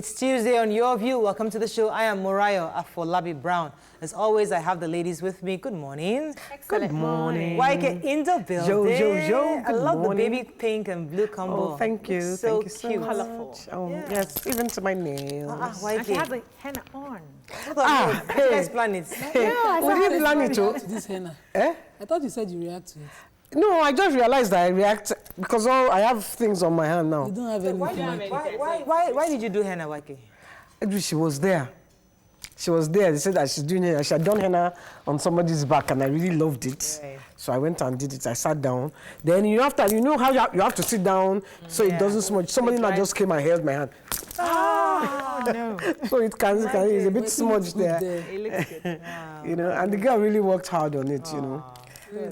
It's Tuesday on Your View. Welcome to the show. I am Morayo Afolabi Brown. As always, I have the ladies with me. Good morning. Excellent. Good morning. Waike in the building. Yo. I love the baby pink and blue combo. Oh, thank you. So thank you so cute. Colorful. Yes, even to my nails. Waike. And she has the henna on. Hey. You guys plan it? Yeah, we didn't plan it too. To this henna. Eh? I thought you said you react to it. No, I just realized that I react because I have things on my hand now. You don't have anything. Why did you do henna, Waike? She was there. She was there. They said that she's doing henna. She had done henna on somebody's back, and I really loved it. Right. So I went and did it. I sat down. Then you know how you have to sit down so it doesn't smudge. Somebody now just came and held my hand. Oh no! So it's a bit smudged there. It looks good. You know, and the girl really worked hard on it. You know.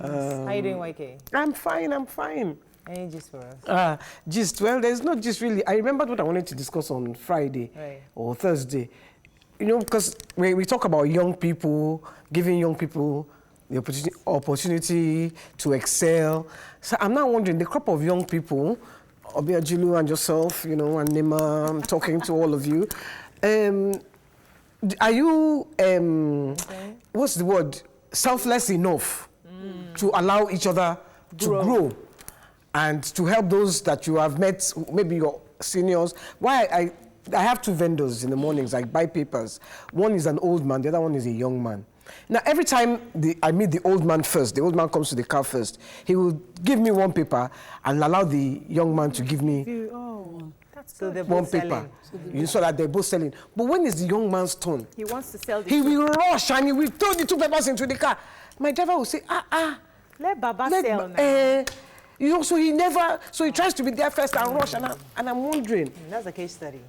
How you doing, Waike? I'm fine. Any gist for us? Gist, well, there's not gist really. I remembered what I wanted to discuss on Friday or Thursday. You know, because we talk about young people, giving young people the opportunity to excel. So I'm now wondering, the crop of young people, Obiajilu and yourself, you know, and Nima, I'm talking to all of you. Are you, what's the word, selfless enough to allow each other to grow and to help those that you have met, maybe your seniors? Why I have two vendors in the mornings. I buy papers. One is an old man, the other one is a young man. Now, every time I meet the old man first, the old man comes to the car first, he will give me one paper and allow the young man to give me one paper. So that they're both selling. But when is the young man's turn? He wants to sell. He will rush and he will throw the two papers into the car. My driver will say, let Baba sell now. You know, so he tries to be there first and rush, and I'm wondering. That's a case study.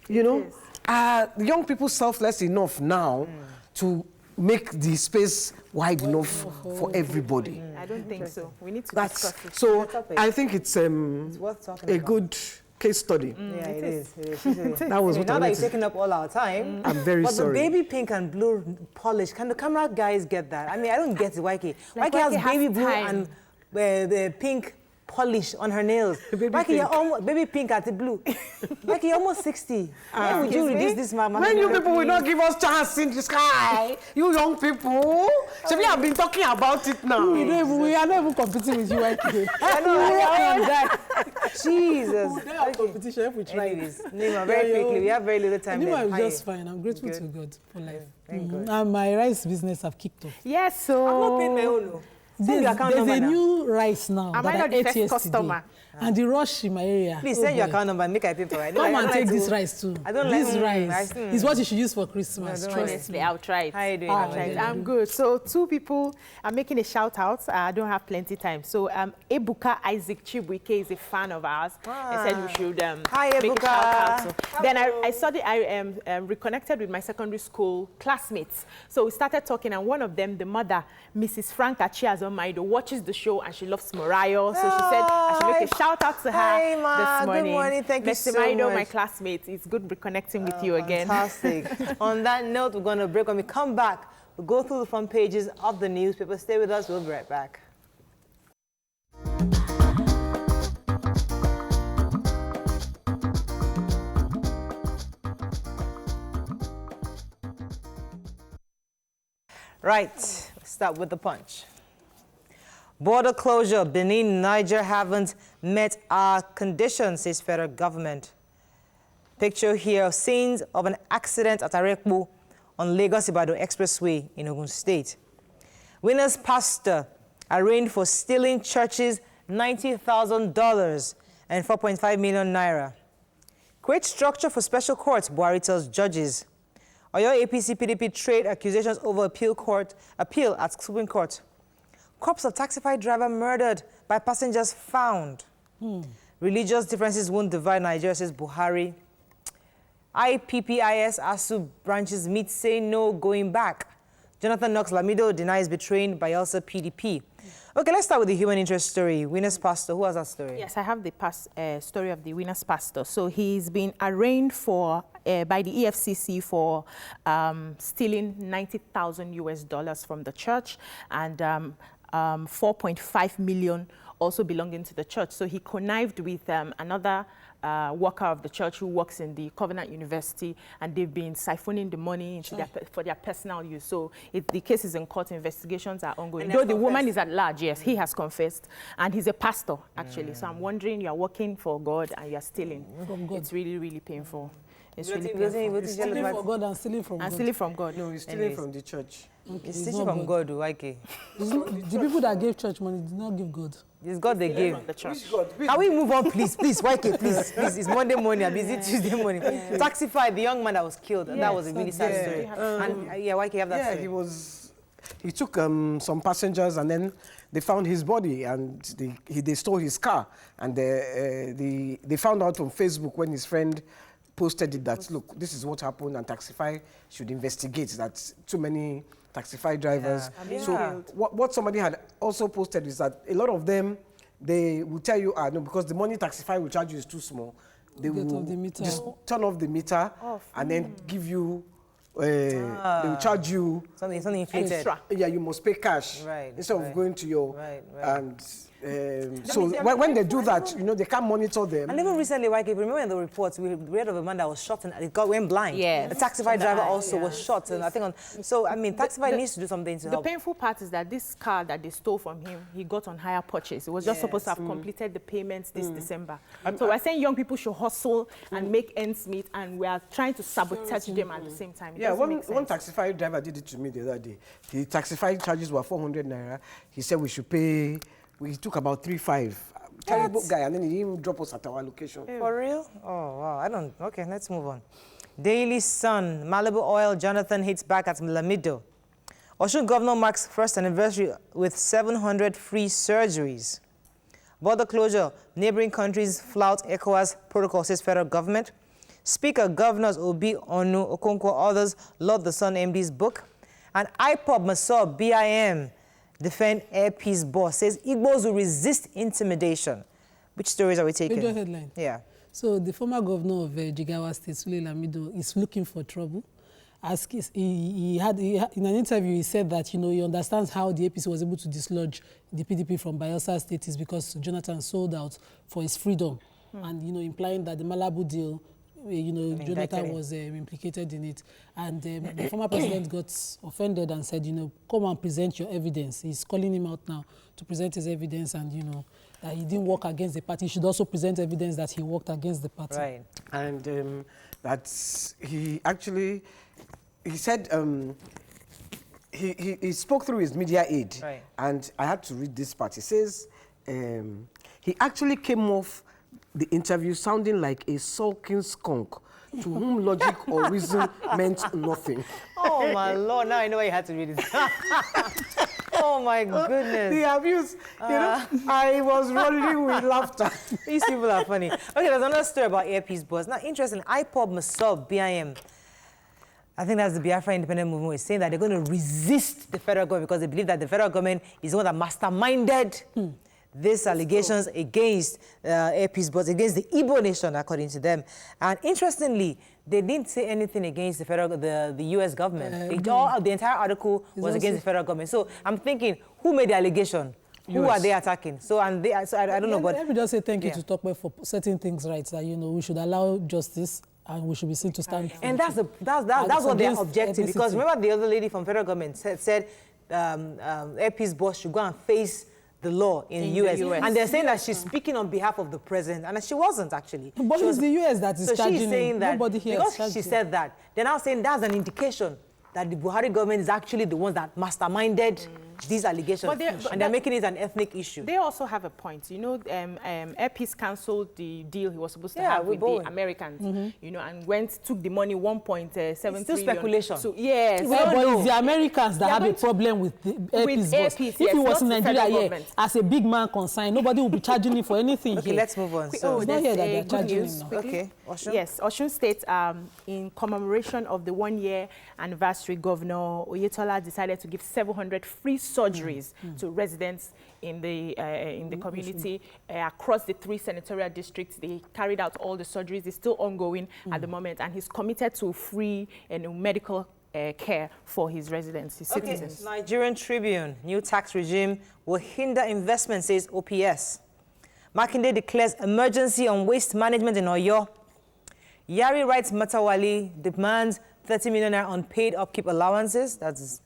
You know, the young people selfless enough now to make the space wide enough for everybody. I don't think so. We need to discuss it. So I think it's worth talking about. good case study. Yeah, it is. That was what now I that wanted. you're taking up all our time. I'm very sorry. But the baby pink and blue polish, can the camera guys get that? I mean, I don't get it, Waike. Waike has baby blue and the pink polish on her nails. Waike, you're almost baby pink at the blue. Waike, you're almost 60. When would you reduce this, mama? When you people will not give us chance in the sky, you young people. So we have been talking about it now. We are not even competing with you, Waike. I know, I on that. Jesus. We don't have competition if we try this. Nima, very quickly, we have very little time left. left. I'm just fine. I'm grateful to God for life. Thank God. And my rice business have kicked off. Yes, so I'm not paying my own. There's a new rice now Am that I not the first customer? And the rush in my area. Please send your account number and make I pay for it. Come and take this rice too. I don't this like rice is what you should use for Christmas. Honestly, I'll try it. How are you doing? I'm good. So two people are making a shout out. I don't have plenty time. So Ebuka Isaac Chibuike is a fan of ours. I said we should Hi, make Ebuka. a shout out. So then I saw that I reconnected with my secondary school classmates. So we started talking, and one of them, the mother, Mrs. Franca Chiazomaido, watches the show and she loves Morayo. So she said I should make a shout out to her this morning. Good morning. Thank you so much. My classmate. It's good reconnecting with you again. Fantastic. On that note, we're going to break. When we come back, we'll go through the front pages of the newspaper. Stay with us. We'll be right back. Right. Let's start with the Punch. Border closure. Benin, Niger haven't met our conditions, says federal government. Picture here of scenes of an accident at Arekpo on Lagos-Ibadan Expressway in Ogun State. Winner's pastor arraigned for stealing churches $90,000 and 4.5 million naira. Create structure for special courts, Buhari tells judges. Oyo APC-PDP trade accusations over appeal at Supreme Court. Corpse of taxified driver murdered by passengers found. Religious differences won't divide Nigeria, says Buhari. IPPIS ASU branches meet, say no going back. Jonathan Knox Lamido denies betraying Bayelsa PDP. Okay, let's start with the human interest story. Winner's pastor, who has that story? Yes, I have the story of the winner's pastor. So he's been arraigned for by the EFCC for stealing $90,000 from the church and 4.5 million also belonging to the church. So he connived with another worker of the church who works in the Covenant University, and they've been siphoning the money into for their personal use. So the case is in court, investigations are ongoing. Though the woman is at large, yes, he has confessed, and he's a pastor, actually. So I'm wondering, you're working for God and you're stealing. From God. It's really, really painful. It's really painful. Stealing from God and stealing from God. And stealing from God. No, he's stealing from the church. Okay. He's stealing from God, YK. The people that gave church money did not give God. It's God they gave. The church. Can we move on, please? Please, YK, please. Please, it's Monday morning. I'm busy Tuesday morning. Taxify, the young man that was killed. Yes, that was a really sad story. And YK, have that story. He took some passengers, and then they found his body, and they stole his car. And they found out on Facebook when his friend posted it that, look, this is what happened, and Taxify should investigate that too many Taxify drivers. Yeah. So what somebody had also posted is that a lot of them, they will tell you, no, because the money Taxify will charge you is too small. They will just turn off the meter and then give you, they will charge you something inflated. Extra. Yeah, you must pay cash instead of going to your and so when they do that, you know, they can't monitor them. And even recently, YK, remember in the reports, we read of a man that was shot and it went blind. Yes. The Taxify driver also was shot. And I think so, I mean, Taxify needs to do something to help. The painful part is that this car that they stole from him, he got on hire purchase. It was just supposed to have completed the payments this December. So we're saying young people should hustle and make ends meet, and we are trying to sabotage them at the same time. Yeah, one Taxify driver did it to me the other day. The Taxify charges were 400 naira. He said we should pay. We took about 3.5. Terrible guy, and then he didn't drop us at our location. For real? Oh, wow. Okay, let's move on. Daily Sun, Malibu Oil, Jonathan hits back at Lamido. Osun Governor marks first anniversary with 700 free surgeries. Border closure, neighboring countries flout ECOWAS protocol, says federal government. Speaker, Governors Obi, Onu, Okonkwo, others laud the Sun MD's book. And IPOB Masob, BIM, defend Airpeace boss, says Igbos will resist intimidation. Which stories are we taking? Major headline. Yeah. So the former governor of Jigawa State, Sule Lamido, is looking for trouble. As he had in an interview, he said that, you know, he understands how the APC was able to dislodge the PDP from Bayelsa State is because Jonathan sold out for his freedom, and, you know, implying that the Malabu deal, you know, Jonathan was implicated in it. And the former president got offended and said, you know, come and present your evidence. He's calling him out now to present his evidence, and, you know, that he didn't work against the party. He should also present evidence that he worked against the party. Right. And that he actually, he said, he spoke through his media aide. Right. And I had to read this part. He says, he actually came off the interview sounding like a sulking skunk to whom logic or reason meant nothing. Oh, my Lord. Now I know why you had to read it. Oh, my goodness. The abuse, you know, I was rolling with laughter. These people are funny. Okay, there's another story about Airpeace boss. Now, interesting, IPOB Masob, BIM, I think that's the Biafra Independent Movement, is saying that they're going to resist the federal government because they believe that the federal government is the one that masterminded these allegations against Airpeace boss, against the Igbo nation, according to them. And interestingly, they didn't say anything against the U.S. government. The entire article was against the federal government. So I'm thinking, who made the allegation? Who are they attacking? So, I don't know, but... Let me just say thank you to Tokwe for setting things right, that, you know, we should allow justice and we should be seen to stand. And that's what they're objecting, because remember the other lady from federal government said Airpeace boss should go and face the law in the US. And they're saying that she's speaking on behalf of the president, and she wasn't actually. But it's the US that is charging she's saying that nobody here because she said that, they're now saying that's an indication that the Buhari government is actually the ones that masterminded these allegations, and they're making it an ethnic issue. They also have a point. You know, Airpeace cancelled the deal he was supposed to have with the Americans, you know, and took the money, 1.7 trillion. Still speculation. So, yes. But it's the Americans that have a problem with the Airpeace boss. If he was in Nigeria as a big man concerned, nobody will be charging him for anything Okay, let's move on. So, it's not here that they're charging him now. Okay, Osun? Yes, Osun State, in commemoration of the 1-year anniversary, Governor Oyetola decided to give 700 free surgeries to residents in the community across the 3 senatorial districts. They carried out all the surgeries. It's still ongoing at the moment, and he's committed to free medical care for his residents, his citizens. Nigerian Tribune, new tax regime will hinder investment, says OPS. Makinde declares emergency on waste management in Oyo. Yari writes Matawalle demands 30 million naira unpaid upkeep allowances. That's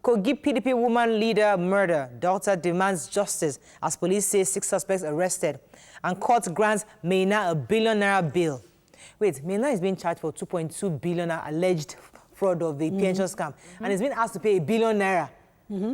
Kogi PDP woman leader murder. Daughter demands justice as police say 6 suspects arrested. And court grants Maina a $1 billion bail. Wait, Maina is being charged for 2.2 billion alleged fraud of the pension scam. And he's been asked to pay $1 billion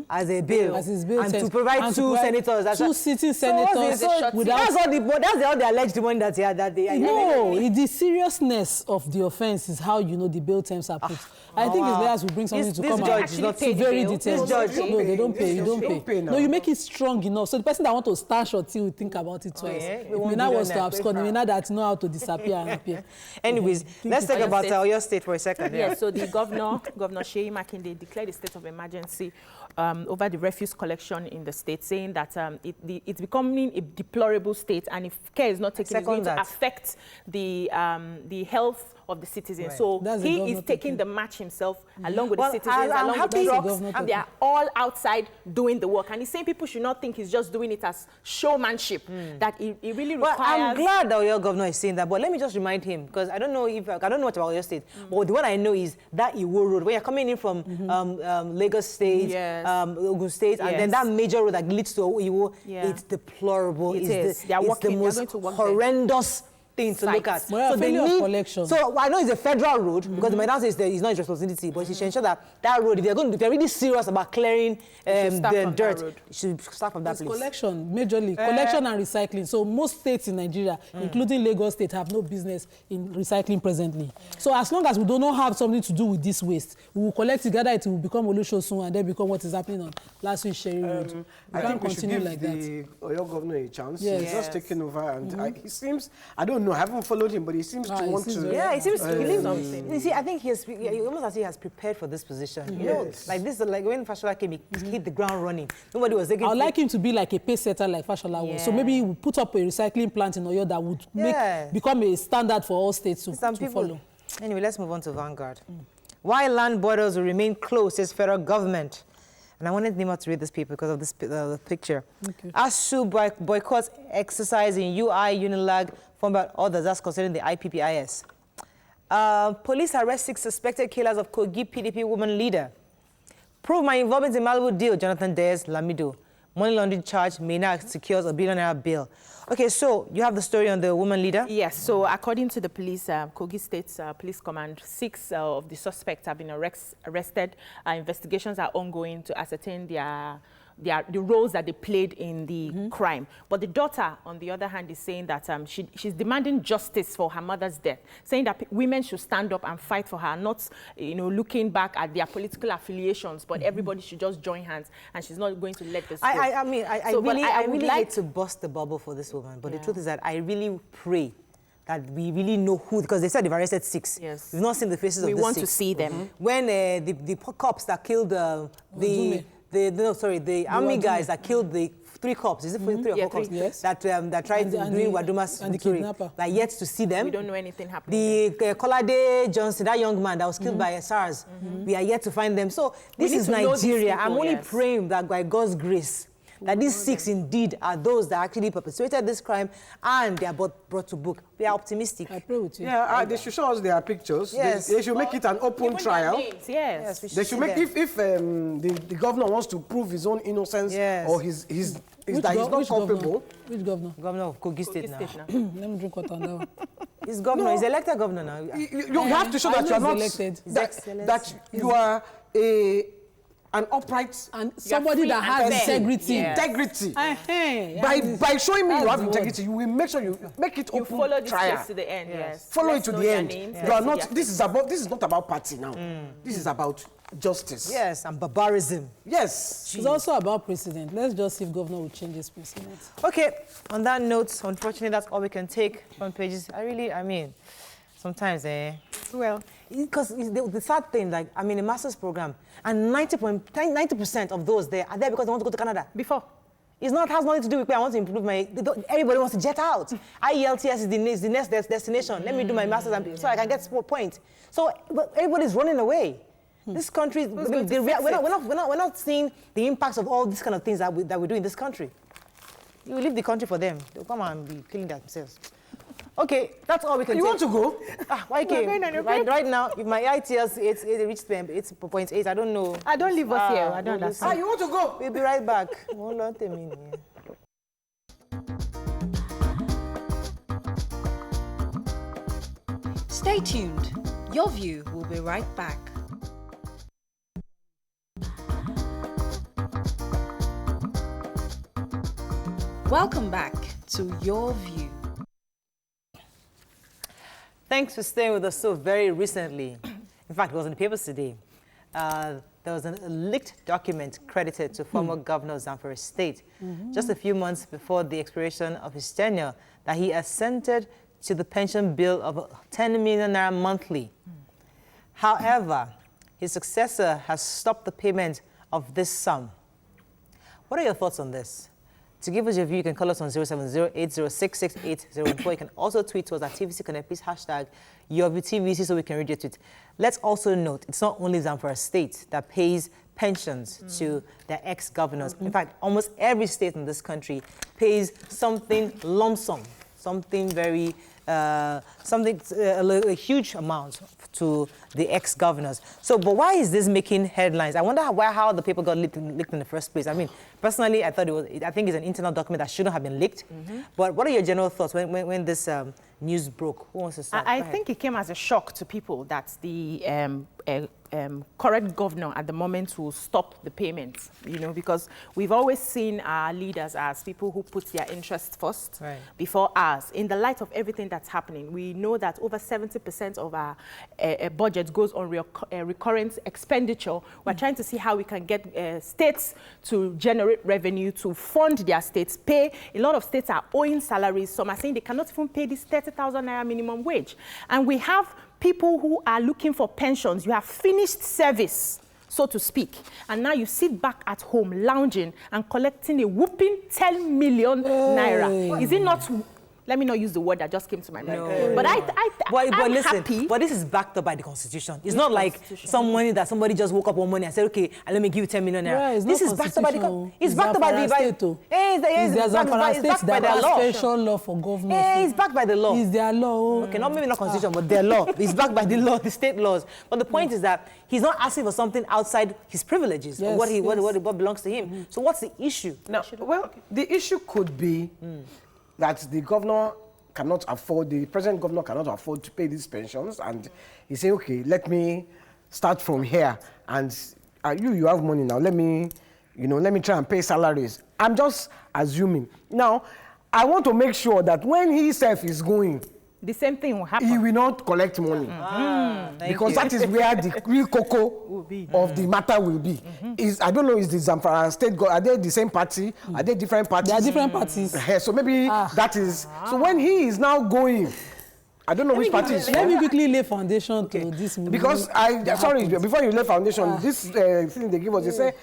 as a bail. As his bail and to provide two senators. That's two sitting senators. That's all the alleged money that they No, the seriousness of the offense is how you know the bail terms are put. I think his lawyers will bring something to come out. This judge is not very detailed. No, they don't pay. You don't pay. No, you make it strong enough. So the person that want to stand short will think about it twice. Mina was to abscond. Mina that know how to disappear and appear. Anyways, let's talk about Oyo State for a second. Yes, so the Governor Sheyi Makinde declared a state of emergency over the refuse collection in the state, saying that it's becoming a deplorable state, and if care is not taken, it's going to affect the health of the citizens. Right. So he is taking the match himself along with the citizens, along with the trucks, and they are all outside doing the work. And he's saying people should not think he's just doing it as showmanship, that it really requires... Well, I'm glad that your governor is saying that, but let me just remind him, because I don't know much about your state, but the one I know is that Iwo Road, where you're coming in from Lagos State, Ogun State, and then that major road that leads to Iwo, it's deplorable. It's the most horrendous thing to look at. So they need collection. So I know it's a federal road because the Madam says it's not his responsibility, but she should ensure that that road, if they're really serious about clearing the dirt, it should start from that place. Collection, majorly collection and recycling. So most states in Nigeria, including Lagos State, have no business in recycling presently. So as long as we do not have something to do with this waste, we will collect it, gather it, will become Olusho soon, and then become what is happening on last week's Sherry Road. I think we should give the Oyo governor a chance. Yes. He's just taken over, and he seems, I don't know, I haven't followed him, but he seems to want to. Yeah, he seems to believe something. You see, I think he almost as he has prepared for this position. You know, like this, like when Fashola came, he hit the ground running. Nobody was taking. I would like him to be like a pace setter like Fashola was. So maybe we put up a recycling plant in Oyo that would become a standard for all states to follow. Anyway, let's move on to Vanguard. Why land borders will remain closed, says federal government. And I wanted Nima to read this paper because of this the picture. Okay. ASU boycotts exercise in UI, Unilag, formed by others. That's concerning the IPPIS. Police arrest 6 suspected killers of Kogi PDP woman leader. Prove my involvement in Malibu deal, Jonathan Diaz Lamido. Money laundering charge, Maina secures a $1 billion bail. Okay, so you have the story on the woman leader? Yes, so according to the police, Kogi State's police command, 6 of the suspects have been arrested. Investigations are ongoing to ascertain the roles that they played in the crime. But the daughter, on the other hand, is saying that she's demanding justice for her mother's death, saying that women should stand up and fight for her, not looking back at their political affiliations, but everybody should just join hands, and she's not going to let this go. I really hate to bust the bubble for this woman, but the truth is that I really pray that we really know who, because they said they've arrested 6. Yes. We've not seen the faces of the 6. We want to see them. When the cops that killed the army guys that killed the 3 cops, is it 3 or 4 cops? Yes. That tried to do Waduma's and the kidnapper. Like yet to see them. We don't know anything happening. The Kolade Johnson, that young man that was killed by SARS, we are yet to find them. So this is Nigeria. I'm only praying that by God's grace, that these 6 indeed are those that actually perpetrated this crime and they are brought to book. We are optimistic. I pray with you. Yeah, they should show us their pictures. Yes. They should make it an open trial. Yes. They should make, if the governor wants to prove his own innocence or that he's not culpable. Which governor? Governor of Kogi State now. Let me drink water on that one. He's governor. He's elected governor now. You have to show that you are not elected. that you are an upright and somebody that has integrity. Integrity. By showing me you have integrity, you will make sure you make it open follow this trial. case to the end. Yes. Follow it to the end. You are not. This is not about party now. This is about justice. Yes, and barbarism. Yes. It's also about precedent. Let's just see if governor will change his precedent. Okay. On that note, unfortunately, that's all we can take from pages. Sometimes, well, because the sad thing, like, I'm in a master's program, and 90% of those there are there because they want to go to Canada. Before. It's not, has nothing to do with I want to improve everybody wants to jet out. IELTS is the next destination. Let me do my master's so I can get sport point. So everybody's running away. This country, we're not seeing the impacts of all these kind of things that we do in this country. You leave the country for them. They'll come and be killing themselves. Okay, that's all we can You take. want to go? Why came? Right now, if my ITS it reached 8.8, I don't know. I don't leave us here. I don't understand. You want to go? We'll be right back. Hold on a minute. Stay tuned. Your View will be right back. Welcome back to Your View. Thanks for staying with us so very recently. In fact, it was in the papers today. There was a leaked document credited to former Governor of Zamfara State just a few months before the expiration of his tenure that he assented to the pension bill of 10 million naira monthly. However, his successor has stopped the payment of this sum. What are your thoughts on this? To give us your view, you can call us on 070-8066-8014. You can also tweet to us at TVC Connect, please hashtag YourViewTVC so we can read your tweet. Let's also note, it's not only Zamfara State that pays pensions to their ex-governors. In fact, almost every state in this country pays something lump sum, something very, a huge amount to the ex-governors. So, but why is this making headlines? I wonder how the paper got leaked in the first place. I mean, personally, I think it's an internal document that shouldn't have been leaked. But what are your general thoughts when this news broke? Who wants to start? I think it came as a shock to people that the current governor at the moment will stop the payments, because we've always seen our leaders as people who put their interests first before ours. In the light of everything that's happening, we know that over 70% of our budget goes on recurrent expenditure. We're trying to see how we can get states to generate revenue to fund their states, pay. A lot of states are owing salaries. Some are saying they cannot even pay this 30,000 naira minimum wage. And we have people who are looking for pensions. You have finished service, so to speak, and now you sit back at home lounging and collecting a whooping 10 million naira. Is it not? Let me not use the word that just came to my mind. No. But I'm listen, happy. but this is backed up by the Constitution. It's not like some money that somebody just woke up one morning and said, okay, let me give you 10 million naira. This is backed up by the It's backed up by the Zamfara State that has special law for governors. It's backed by the law. It's their law. Okay, maybe not Constitution, but their law. It's backed by the law, the state laws. But the point is that he's not asking for something outside his privileges or what belongs to him. So what's the issue? No, well, the issue could be that the governor cannot afford, the present governor cannot afford to pay these pensions, and he say, okay, let me start from here, and you have money now, let me try and pay salaries. I'm just assuming. Now, I want to make sure that when he himself is going, the same thing will happen. He will not collect money. Because that is where the real cocoa of the matter will be. I don't know, is the Zamfara State, are they the same party? Are they different parties? They are different parties. So maybe that is, so when he is now going, I don't know which party is. Let me quickly lay foundation to this. Because before you lay foundation, this thing they give us, they say,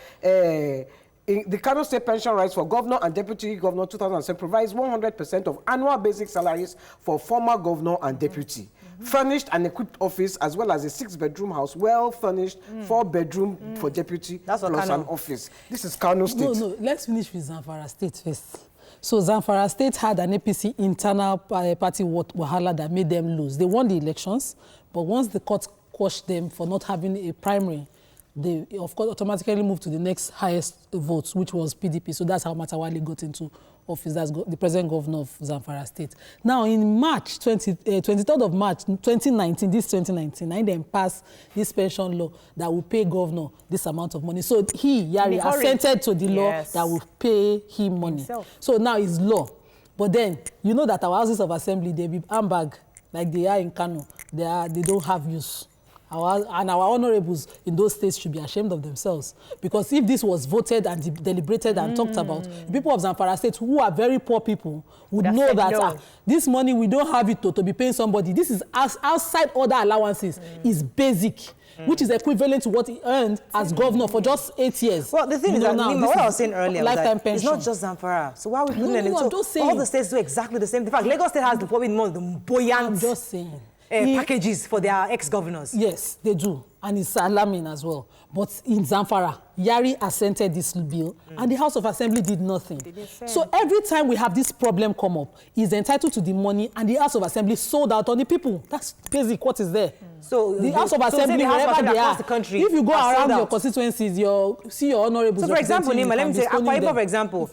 the Kano State Pension Rights for Governor and Deputy Governor 2007 provides 100% of annual basic salaries for former governor and deputy. Furnished and equipped office as well as a 6-bedroom house, well furnished, 4-bedroom for deputy plus an office. This is Kano State. No, let's finish with Zamfara State first. So Zamfara State had an APC internal party wahala that made them lose. They won the elections, but once the court quashed them for not having a primary, they, of course, automatically moved to the next highest votes, which was PDP. So that's how Matawalle got into office. That's the present governor of Zamfara State. Now, in March, 23rd of March, 2019, I then passed this pension law that will pay governor this amount of money. So Yari, assented to the law that will pay him money. Himself. So now it's law. But then, you know that our houses of assembly, they be handbag, like they are in Kano. They don't have use. Our honorables in those states should be ashamed of themselves. Because if this was voted and deliberated and talked about, the people of Zamfara State, who are very poor people, would know that this money, we don't have it to be paying somebody. This is outside other allowances, is basic, which is equivalent to what he earned as governor for just 8 years. Well, the thing is that, what I was saying earlier, lifetime pension. It's not just Zamfara. So why are we putting it into all the states do exactly the same thing? In fact, Lagos State has probably more the buoyant. I'm just saying. Packages for their ex-governors. Yes, they do. and it's alarming as well. But in Zamfara, Yari assented this bill, and the House of Assembly did nothing. So every time we have this problem come up, he's entitled to the money, and the House of Assembly sold out on the people. That's basic what is there. So the House of Assembly, wherever they are, the country, if you go around your constituencies, see your honorables. So, for example, Nima, let me say, Akwa Ibom, for example,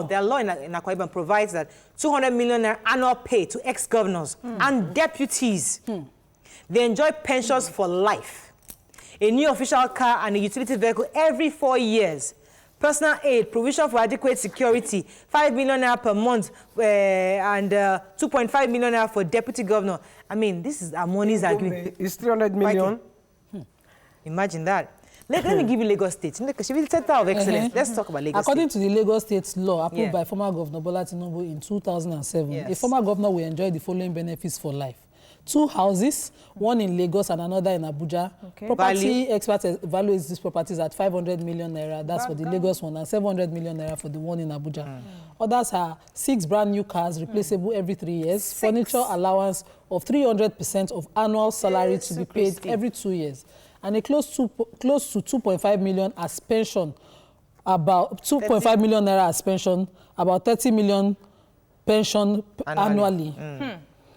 their law in Akwa Ibom provides that 200 million annual pay to ex-governors and deputies. They enjoy pensions for life, a new official car and a utility vehicle every 4 years, personal aid, provision for adequate security, 5 million naira per month, and 2.5 million naira for deputy governor. I mean, this is our money's agreement. It's 300 million. Imagine that. Let me give you Lagos State. Should be the center of excellence. Let's talk about Lagos According State. to the Lagos State law approved by former Governor Bola Tinubu in 2007, a former governor will enjoy the following benefits for life. 2 houses, one in Lagos and another in Abuja. Property experts evaluate these properties at 500 million naira. That's for the Lagos one, and 700 million naira for the one in Abuja. Others are 6 brand new cars, replaceable every 3 years. Furniture allowance of 300% of annual salary to be paid every 2 years. And a close to 2.5 million as pension, about 2.5 million naira as pension, about 30 million pension annually.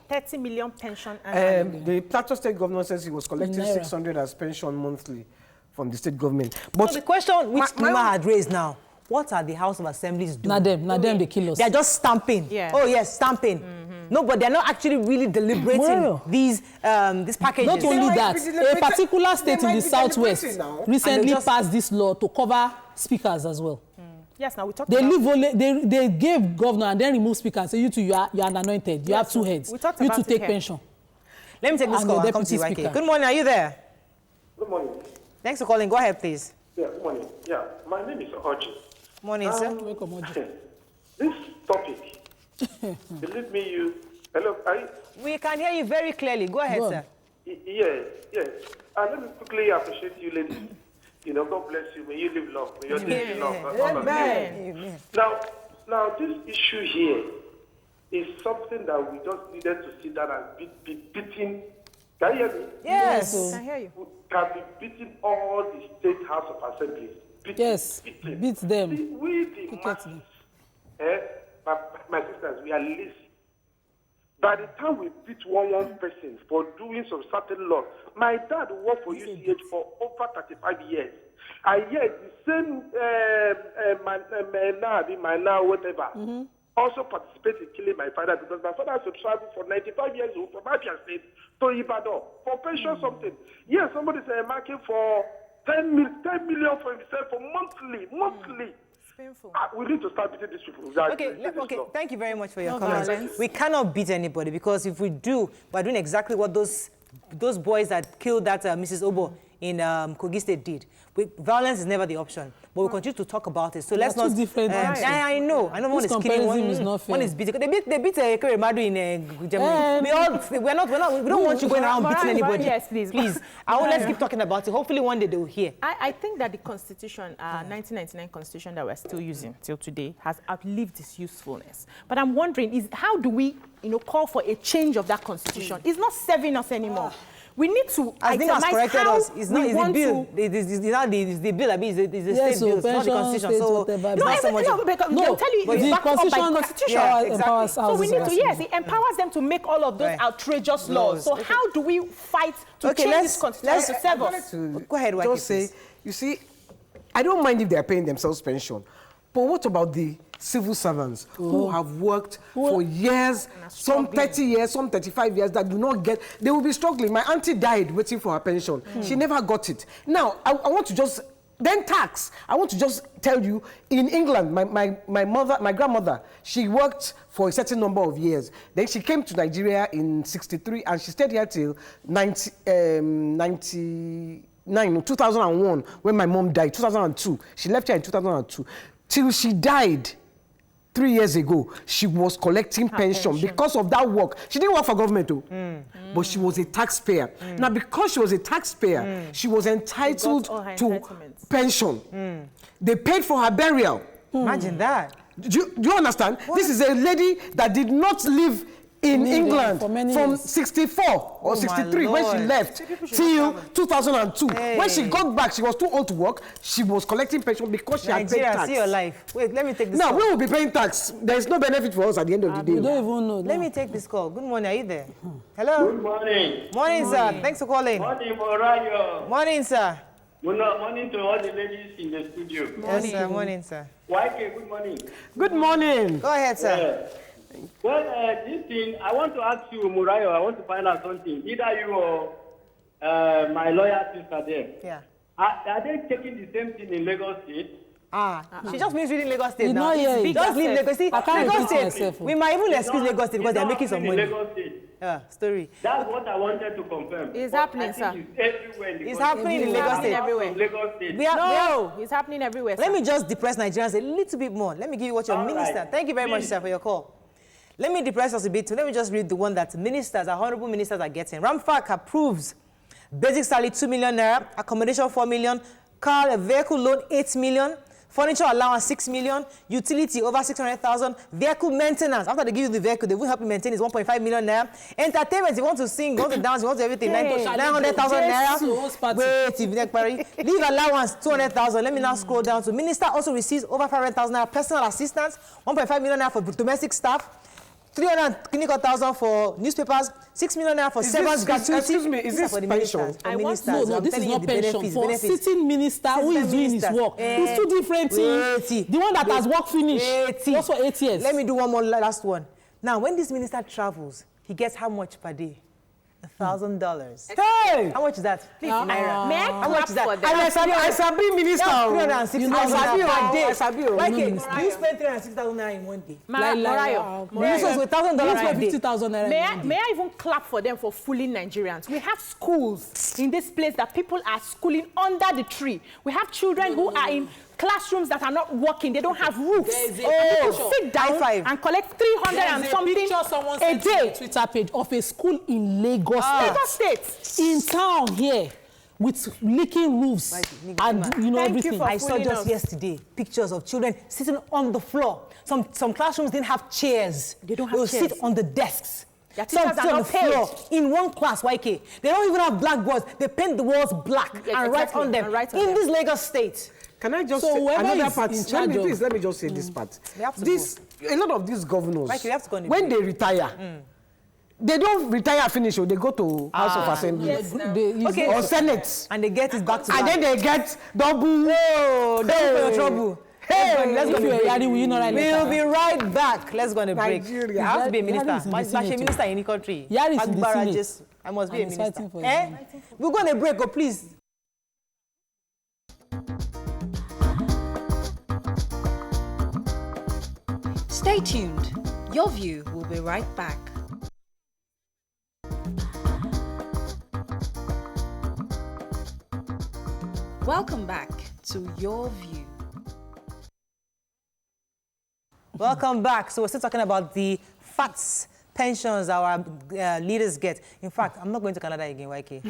30 million pension annually. The Plateau State governor says he was collecting 600 as pension monthly from the state government. But so the question which Nima had raised now, what are the House of Assemblies doing? Not them, they kill us. They're just stamping. Oh yes, stamping. No, but they're not actually really deliberating these packages. Not only that, a particular state in the southwest recently passed this law to cover speakers as well. Yes, now we talked about they gave governor and then remove speaker and say, you two, you are anointed. You have 2 heads. You two take pension. Let me take this call and come to you, YK. Good morning, are you there? Good morning. Thanks for calling. Go ahead, please. Yeah, good morning. Yeah, my name is Oji. Morning, sir. Welcome, Oji. This topic, believe me, hello, we can hear you very clearly. Go ahead, sir. Yes. Let me quickly appreciate you, ladies. God bless you. May you live long. May your days be long. Amen. Now, this issue here is something that we just needed to sit down and be beating. Can you hear me? Yes. I hear you. Can be beating all the state House of Assemblies. Beat them. See, we the masses, my sisters, we are lazy. By the time we beat one person for doing some certain law, my dad worked for UCH for over 35 years. And yet the same whatever, also participate in killing my father because my father has to travel for 95 years old from Abia State to Ibadan for pension something. Yes, somebody is marking for 10 million for himself for monthly. We need to start beating these people. Okay. Thank you very much for your comments. We cannot beat anybody because if we do, we're doing exactly what those boys that killed that Mrs. Obo in Kogi State did. Violence is never the option, but we continue to talk about it. So let's not. Different I know. One is killing, one is not fair. One is beating. They beat Ekere Madu in Germany. We don't want you going around beating anybody. Yes, please. Let's keep talking about it. Hopefully one day they will hear. I think that the Constitution, 1999 Constitution that we're still using till today, has outlived its usefulness. But I'm wondering, how do we, call for a change of that Constitution? It's not serving us anymore. We need to itemize how we want to... It's the bill, it's the state bill, it's not the Constitution. So they'll tell you it's backed up by Constitution. Exactly. So we need to, it empowers them to make all of those outrageous laws. So how do we fight to change this Constitution to serve us? Go ahead, YK, just say, you see, I don't mind if they're paying themselves pension, but what about the civil servants who have worked for years, some 30 years, some 35 years, that do not get, they will be struggling. My auntie died waiting for her pension. She never got it. Now, I want to just, then tax. I want to just tell you, in England, my grandmother, she worked for a certain number of years. Then she came to Nigeria in 63, and she stayed here till 2001, when my mom died, 2002. She left here in 2002. Till she died 3 years ago, she was collecting pension because of that work. She didn't work for government, but she was a taxpayer. Now, because she was a taxpayer, she was entitled to pension. They paid for her burial. Imagine that. Do you understand? What? This is a lady that did not live in England for many from years. 64 or 63 when she Lord. left till 2002. When she got back, she was too old to work. She was collecting pension because she had paid Nigeria, tax. see your life. Wait, let me take this Now, call. we will be paying tax. There is no benefit for us at the end of the day. We don't even know. Let me take this call. Good morning, are you there? Hello? Good morning. Morning, sir. Thanks for calling. Morning, Morayo. Morning, sir. Morning to all the ladies in the studio. Yes, sir. Morning, sir. YK, good morning. Good morning. Go ahead, sir. Well, this thing, I want to ask you, Morayo, I want to find out something. Either you or my lawyer sister there. Yeah. Are they taking the same thing in Lagos State? She just means reading Lagos State You now. know, yeah, Just leave Lagos State. I can't Lagos repeat State. myself. We might even excuse Lagos State because they are making some money. Lagos State. Story. That's what I wanted to confirm. It's But happening, I think sir. It's everywhere in the It's country. happening in Lagos State. everywhere. Lagos State. No, it's happening everywhere. Let sir. me just depress Nigerians a little bit more. Let me give you what your All minister. right. Thank you very much, sir, for your call. Let me depress us a bit too. Let me just read the one that ministers, our honorable ministers are getting. Ramfak approves basic salary 2 million naira, accommodation 4 million, car vehicle loan 8 million, furniture allowance 6 million, utility over 600,000, vehicle maintenance. After they give you the vehicle, they will help you maintain is 1.5 million naira. Entertainment, you want to sing, you want to dance, you want to everything, 900,000 naira. Wait, if next party. Leave allowance 200,000. Let me now scroll down to minister also receives over 500,000 naira personal assistance, 1.5 million naira for domestic staff, 300,000 for newspapers, 6 million naira for servants gratuity. Excuse me, is These are this for the pension? ministers, for I want- ministers. No, I'm this is telling you not the pension. benefits, For benefits. sitting minister who is doing his work. It's two different things. Wait. The one that has work finished. Wait. Also 8 years. Let me do one more last one. Now, when this minister travels, he gets how much per day? $1,000. Hey! How much is that? Please, Naira. May I How much is that? clap for them? I sabi minister. That's oh. 360,000 You know, per day. I sabi, oh. Like, You know, do you spend 360,000 naira in one day? Morayo. Ministers with $1,000 You a spend day. 50,000 naira. May I even clap for them for fooling Nigerians? We have schools in this place that people are schooling under the tree. We have children who are in classrooms that are not working. They don't have roofs. There is a People picture. sit down High five. and collect 300 and something someone a sent to the day. Twitter page of a school in Lagos Lagos State. State. In town here with leaking roofs and Thank you know you everything. for I saw fooling just us. yesterday pictures of children sitting on the floor. Some classrooms didn't have chairs. They don't have will chairs. sit on the desks. Their Some teachers sit are on not the paid. floor in one class, YK. They don't even have blackboards. They paint the walls black Yeah, and write exactly, on them. and write on in them. this Lagos State. Can I just So say whoever another is part? in Let charge me, of- please, let me just say this part. We have to This, a lot of these governors, Mike, you have to go on the when break. they retire, they don't retire finish, or they go to House of Assembly Okay. or Senate, And they get it back to and back. then they get double. Oh, don't for your trouble. Hey. Let's go on If the you are break. Yari, will you not write We'll letter? be right back. Let's go on a break. Nigeria. I have to be a Yari minister. is in the Like a Senate. minister in any country. Yari is in the Agbára Senate. just- I must be a And he's minister. fighting for Eh? his We'll go on a break, oh, please. Stay tuned. Your View will be right back. Welcome back to Your View. Welcome back. So we're still talking about the FATS pensions our leaders get. In fact, I'm not going to Canada again, YK.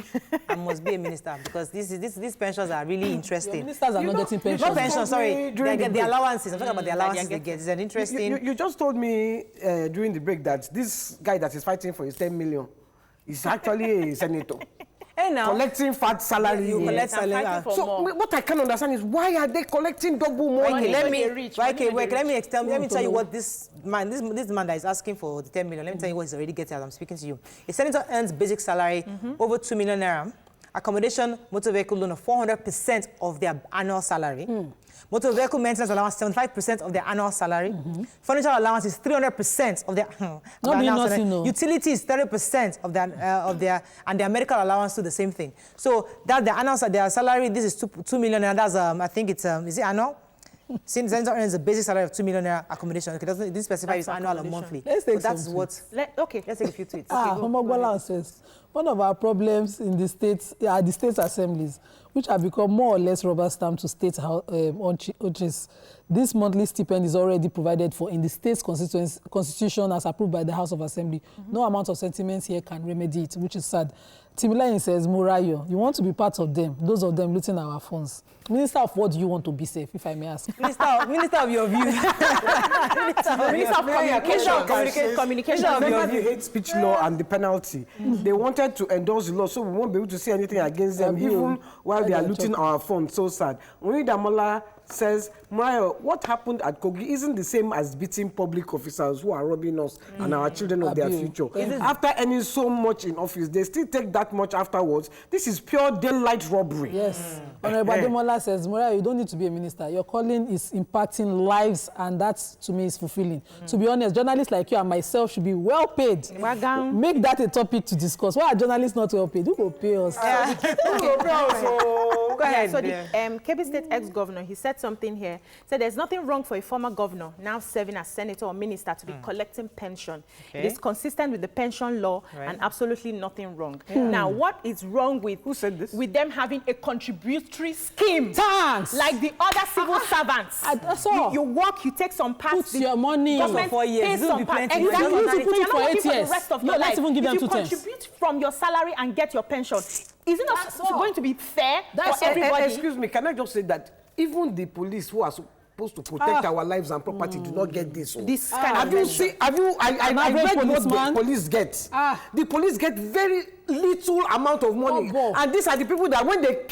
I must be a minister because these pensions are really Your interesting. ministers are not getting pensions. Not pensions, sorry. me They during get the the break. allowances. I'm talking about the allowances they get. It's an interesting... You just told me during the break that this guy that is fighting for his 10 million is actually a senator. Hey, now. Collecting fat salary. You collect I'm salary. fighting for So more. what I can't understand is why are they collecting double money? Okay, let when me, they reach, let me tell you know. what this man that is asking for the 10 million, let me tell you what he's already getting as I'm speaking to you. A senator earns basic salary over 2 million naira, accommodation, motor vehicle loan of 400% of their annual salary, motor vehicle maintenance allowance 75% of their annual salary, furniture allowance is 300% of their annual nothing, salary, no. utilities 30% of their and their medical allowance to the same thing. So that the annual their salary, this is 2 million naira. That's I think it's is it annual? Since senator earns a basic salary of 2 million naira accommodation, okay, it didn't specify if it's annual or monthly. Let's take But that's some what. Okay. Let's take a few tweets. Omogbola says, one of our problems in the states are the state assemblies, which have become more or less rubber stamped to state churches. This monthly stipend is already provided for in the state's constitution as approved by the House of Assembly. No amount of sentiments here can remedy it, which is sad. Timilayin says, Morayo, you want to be part of them, those of them looting our phones. Minister of what do you want to be safe, if I may ask? Minister of your views. Minister of communication. Remember the hate speech law and the penalty. They wanted to endorse the law, so we won't be able to say anything against them, even while they are looting our phones. So sad. Damola says, Morayo, what happened at Kogi isn't the same as beating public officers who are robbing us and our children of their future. After earning so much in office, they still take that much afterwards. This is pure daylight robbery. Yes. Honorable Ademola says, Morayo, you don't need to be a minister. Your calling is impacting lives, and that, to me, is fulfilling. To be honest, journalists like you and myself should be well paid. Make that a topic to discuss. Why are journalists not well paid? Who will pay us? Go ahead. So the Kebbi State ex-governor, he said something here. Said there's nothing wrong for a former governor now serving as senator or minister to be collecting pension. It is consistent with the pension law and absolutely nothing wrong. Now, what is wrong with with them having a contributory scheme? Thanks. Like the other civil servants. That's all. You work, you take some parts. Put your money. Government for 4 years. pays some parts. Exactly. You put it for 8 years. The rest of No, your let's life. even give them if you 2 terms. contribute from your salary and get your pension, is it not going to be fair for everybody? Excuse me, can I just say that even the police who are supposed to protect our lives and property do not get this. This kind of I read what the police get. The police get very little amount of money. And these are the people that when they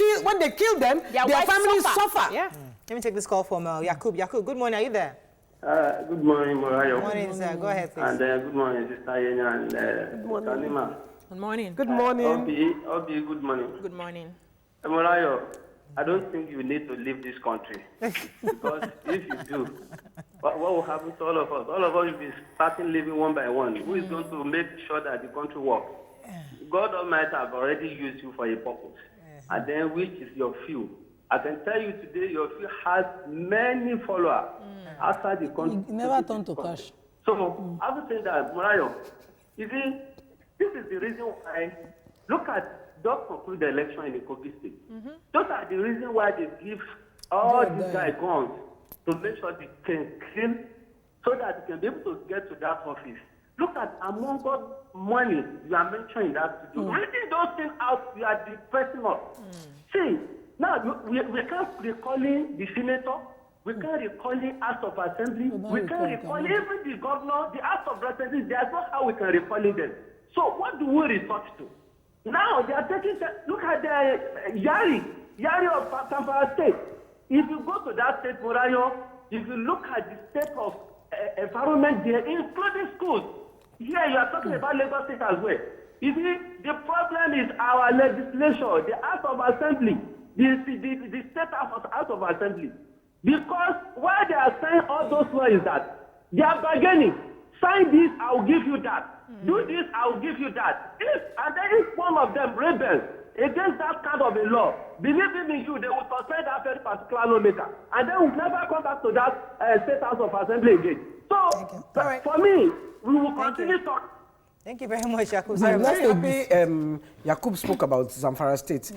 kill them, their families suffer. Yeah. Let me take this call from Yakub. Yakub, good morning. Are you there? Good morning, Morayo. Good morning, sir. Go ahead, please. And good morning, Sister Yenya and Salima. Good morning. Good morning. Obi, good morning. Good morning. Morayo, I don't think you need to leave this country. Because if you do, what will happen to all of us? All of us will be starting living one by one. Who is going to make sure that the country works? God Almighty have already used you for a purpose. And then which is your few. I can tell you today, your few has many followers outside the country. You never turn to cash. So, I would say that, Morayo, you see, this is the reason why, look at, just conclude the election in the Kogi State. Those are the reason why they give all these guys guns to make sure they can kill so that they can be able to get to that office. Look at among us money you are mentioning that to do. Reading those things out, you are depressing us. See, now we can't recalling the senator, we can't recalling House of Assembly, we can't recall even the governor, the House of Representatives. There's not how we can recalling them. So what do we resort to? Now they are taking, look at the Yari of Zamfara State. If you go to that state, Morayo, if you look at the state of environment there, including schools, here you are talking about Lagos State as well. You see, the problem is our legislation, the House of Assembly, the state House of Assembly. Because why they are saying all those laws is that they are bargaining. Sign this, I will give you that. Do this, I will give you that. And then if one of them rebels against that kind of a law, believe me, they will suspend that very particular lawmaker. And then we'll never come back to that state House of Assembly again. So, for me, we will continue talking. Thank you very much, Yakub. I'm very happy Yakub spoke about Zamfara State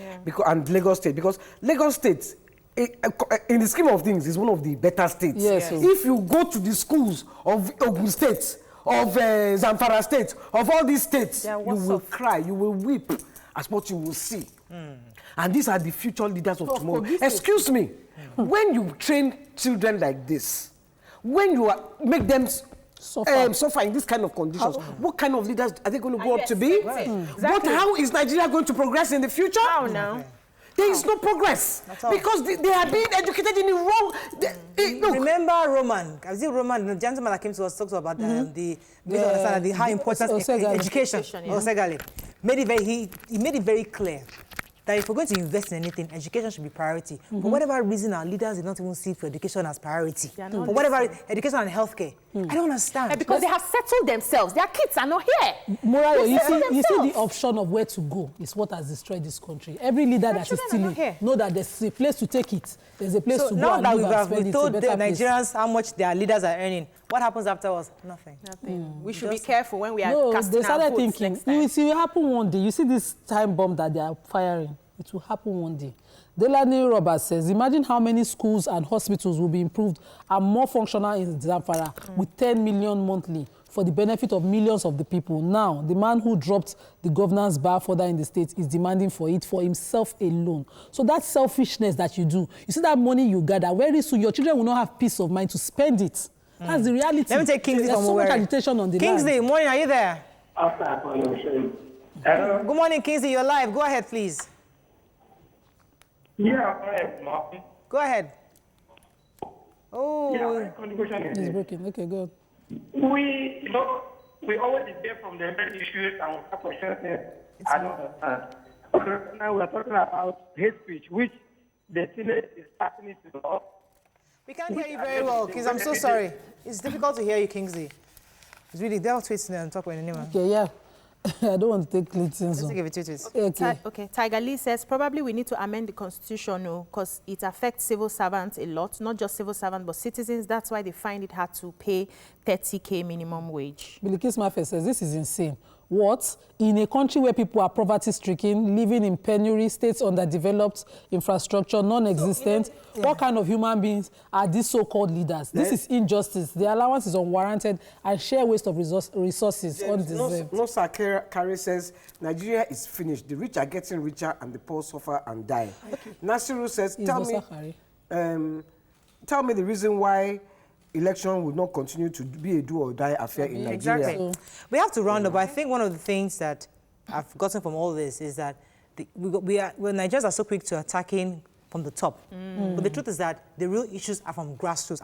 and Lagos State, because Lagos State, in the scheme of things, is one of the better states. Yes. If you go to the schools of Ogun State, of Zamfara State, of all these states, you will cry, you will weep as what you will see. And these are the future leaders of tomorrow. Excuse me, when you train children like this, when you make them suffer in this kind of conditions, what kind of leaders are they going to grow up to be? Exactly. How is Nigeria going to progress in the future? How now? There is no progress because they are being educated in the wrong. Remember Roman? I see Roman, the gentleman that came to us talked about the how important education. He made it very clear that if we're going to invest in anything, education should be priority. For whatever reason, our leaders did not even see for education as priority. For whatever education and healthcare, I don't understand. Because they have settled themselves. Their kids are not here. Morayo, you see the option of where to go is what has destroyed this country. Every leader that is stealing know that there's a place to take it. There's a place to go and live and spend it. Now that we've told the Nigerians how much their leaders are earning, what happens afterwards? Nothing. We should be careful when we are casting our votes thinking, next time. it will happen one day. You see this time bomb that they are firing. It will happen one day. Delany Roberts says, imagine how many schools and hospitals will be improved and more functional in Zamfara with 10 million monthly for the benefit of millions of the people. Now, the man who dropped the governance bar further in the state is demanding for it for himself alone. So that selfishness that you do, you see that money you gather, very soon your children will not have peace of mind to spend it. That's the reality. Let me take Kingsley There's from so much Owerri. agitation on the Kingsley, land. morning, are you there? Hello? Good morning, Kingsley, you're live. Go ahead, please. Yeah, Go ahead. Oh, yeah, contribution is It's broken. Okay, good. we always hear from the main issues and we have questions. I don't understand. Okay, now we are talking about hate speech, which the Senate is passing to law. we can't hear you very well, Kingsley. I'm so sorry. It's difficult to hear you, Kingsley. It's really, they're tweets and talk with the name. Okay, yeah. I don't want to take Clinton's Let's on. give it tweets. Okay. Okay, Tiger Lee says probably we need to amend the constitution because it affects civil servants a lot, not just civil servants, but citizens. That's why they find it hard to pay 30K minimum wage. Bilikis Mafe says this is insane. What? In a country where people are poverty-stricken, living in penury, states underdeveloped, infrastructure non-existent, what kind of human beings are these so-called leaders? This is injustice. The allowance is unwarranted and sheer waste of resources undeserved. No, Sir Kari says Nigeria is finished. The rich are getting richer and the poor suffer and die. Nasiru says, tell me the reason why election will not continue to be a do-or-die affair in Nigeria. Exactly. We have to round up. I think one of the things that I've gotten from all this is that Nigerians are so quick to attacking from the top. But the truth is that the real issues are from grassroots.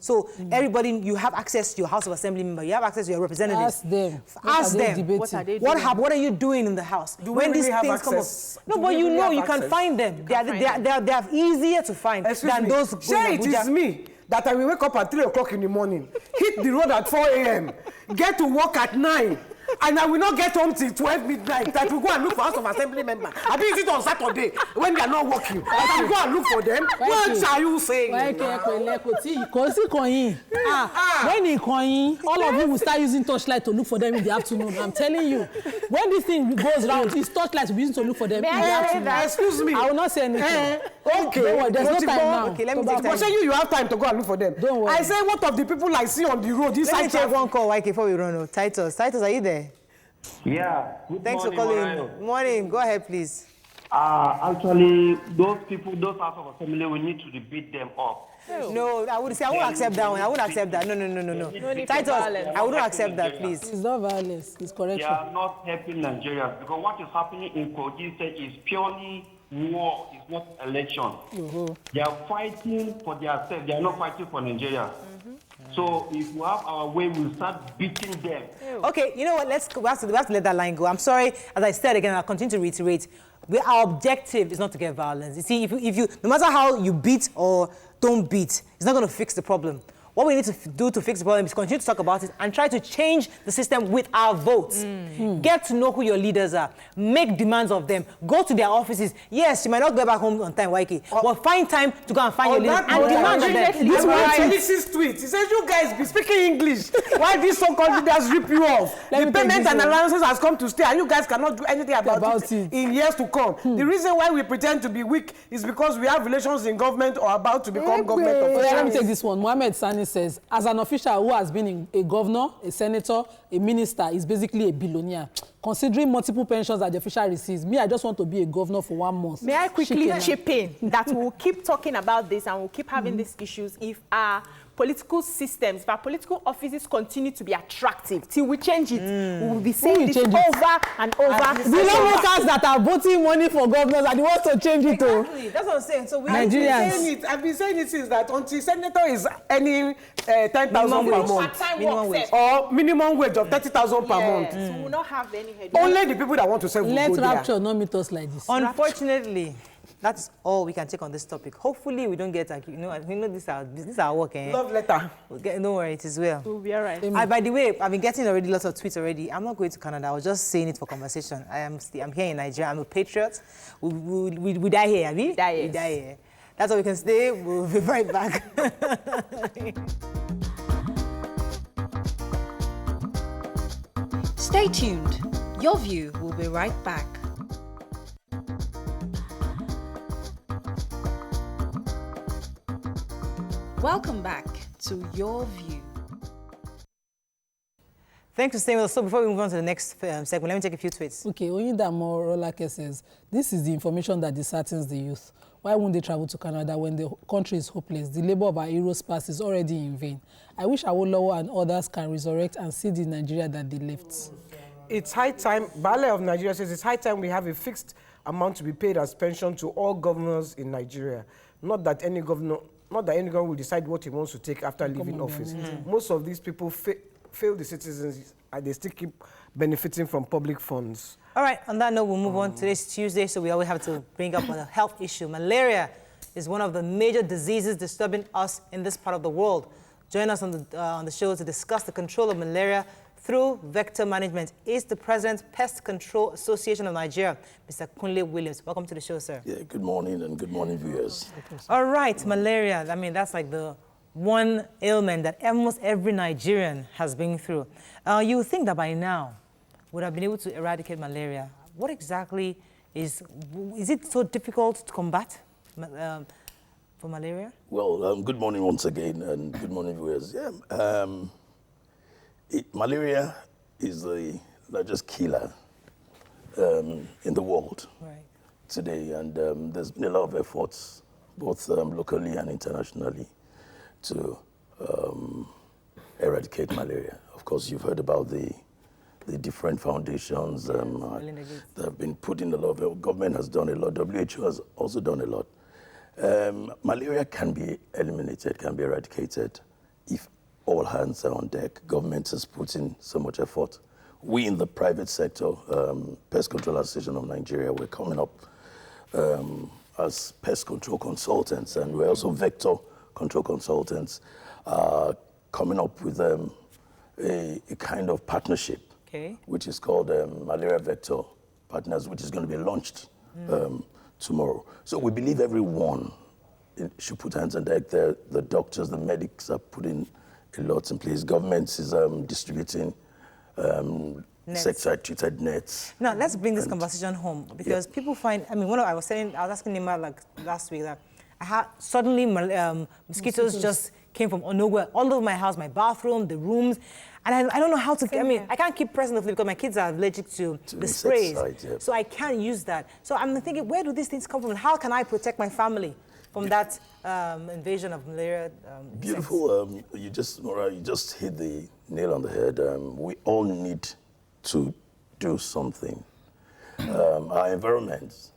So everybody, you have access to your House of Assembly member, you have access to your representatives. Ask them. Ask them. What are they doing? What are you doing in the House? When these things come up? No, but you know you can find them. They are easier to find than those. Say it is me that I will wake up at 3 o'clock in the morning, hit the road at 4 a.m., get to work at 9, and I will not get home till 12 midnight. That will go and look for House of Assembly member. I be it on Saturday when they are not working. I will go and look for them. What are you saying? When he coin, all of you will start using torchlight to look for them in the afternoon. I'm telling you. When this thing goes round, his torchlight will be used to look for them in the afternoon. Excuse me. I will not say anything. Okay. There's no time now. Okay, let me take But say you have time to go and look for them. Don't worry. I say, what of the people I see on the road? Let me take one call, YK, before we run. Titus, are you there? Yeah. Thanks for calling. Morning. Go ahead, please. Actually, those people, those House of Assembly, we need to debate them up. No, I would say I won't accept that one. I won't accept that. No. Titus, I wouldn't accept that, please. It's not violence. It's correction. They are not helping Nigerians because what is happening in Kogi State is purely war. It's not election. They are fighting for themselves. They are not fighting for Nigeria. So if we have our way, we'll start beating them. Okay, you know what? We have to let that line go. I'm sorry. As I said again, I'll continue to reiterate. Our objective is not to get violence. You see, if you, no matter how you beat or don't beat, it's not going to fix the problem. What we need to do to fix the problem is continue to talk about it and try to change the system with our votes. Get to know who your leaders are. Make demands of them. Go to their offices. Yes, you might not get back home on time, YK, but find time to go and find your leaders and demand of them. This tweet. He says, you guys be speaking English. Why these so-called leaders rip you off? The payment and allowances has come to stay, and you guys cannot do anything about it in years to come. The reason why we pretend to be weak is because we have relations in government or about to become government officials. Let me take this one. Mohammed Sani says, as an official who has been a governor, a senator, a minister, is basically a billionaire. Considering multiple pensions that the official receives, me, I just want to be a governor for 1 month. May I quickly chip in that we'll keep talking about this and we'll keep having these issues if our political systems, if our political offices continue to be attractive till we change it. We will be saying this over and over. The lawmakers that are voting money for governors are the ones to change it. Exactly. That's what I'm saying. So Nigerians. I've been saying it since that until senator is earning 10,000 per month or minimum wage of 30,000 per month. So we will not have any headache. Only the people that want to save will Let go there. rapture not meet us like this. Unfortunately, that's all we can take on this topic. Hopefully, we don't get, this is our work. Love letter. Don't worry, it is well. We'll be all right. By the way, I've been getting already lots of tweets already. I'm not going to Canada. I was just saying it for conversation. I'm here in Nigeria. I'm a patriot. We die here, have we? Die here. We die here. That's all we can stay. We'll be right back. Stay tuned. Your View will be right back. Welcome back to Your View. Thanks for staying with us. So before we move on to the next segment, let me take a few tweets. Okay, Oyindamo Rolake says, this is the information that disheartens the youth. Why won't they travel to Canada when the country is hopeless? The labor of our heroes past is already in vain. I wish Awolowo and others can resurrect and see the Nigeria that they left. It's high time, Baale of Nigeria says, it's high time we have a fixed amount to be paid as pension to all governors in Nigeria. Not that any governor will decide what he wants to take after leaving office. Most of these people fail the citizens and they still keep benefiting from public funds. All right, on that note, we'll move on. Today's Tuesday, so we always have to bring up a health issue. Malaria is one of the major diseases disturbing us in this part of the world. Join us on the show to discuss the control of malaria through vector management is the President, Pest Control Association of Nigeria, Mr. Kunle Williams. Welcome to the show, sir. Yeah, good morning and good morning, viewers. All right, malaria, I mean, that's like the one ailment that almost every Nigerian has been through. You would think that by now, would have been able to eradicate malaria. What exactly is it so difficult to combat for malaria? Well, good morning once again and good morning, viewers. Yeah, malaria is the largest killer in the world today, and there's been a lot of efforts, both locally and internationally, to eradicate malaria. Of course, you've heard about the different foundations that have been put in a lot of, government has done a lot, WHO has also done a lot. Malaria can be eliminated, can be eradicated if all hands are on deck. Government has put in so much effort. We in the private sector, Pest Control Association of Nigeria, we're coming up as pest control consultants, and we're also vector control consultants, coming up with a kind of partnership, which is called Malaria Vector Partners, which is going to be launched tomorrow. So we believe everyone should put hands on deck. The doctors, the medics are putting a lot in place. Government is distributing insecticide-treated nets. Now, let's bring this conversation home, because people find, I mean, I was asking Nima like last week that suddenly mosquitoes just came from nowhere all over my house, my bathroom, the rooms, and I don't know how to, I mean, I can't keep pressing the flip because my kids are allergic to the sprays, so I can't use that. So I'm thinking, where do these things come from, and how can I protect my family from that invasion of malaria? Beautiful. You just hit the nail on the head. We all need to do something. Our environment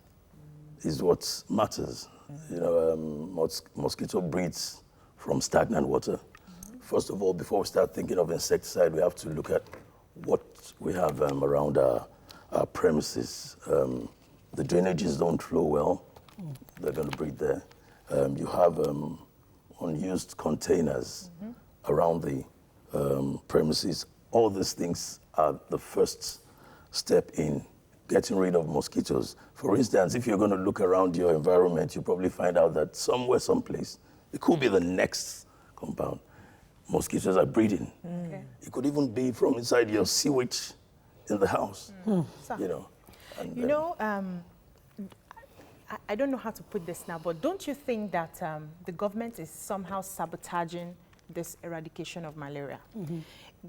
is what matters. You know, mosquito breeds from stagnant water. First of all, before we start thinking of insecticide, we have to look at what we have around our premises. The drainages don't flow well. They're going to breed there. You have unused containers around the premises. All these things are the first step in getting rid of mosquitoes. For instance, if you're going to look around your environment, you probably find out that somewhere, someplace, it could be the next compound. Mosquitoes are breeding. It could even be from inside your sewage in the house, you know. And, you know, I don't know how to put this now, but don't you think that the government is somehow sabotaging this eradication of malaria?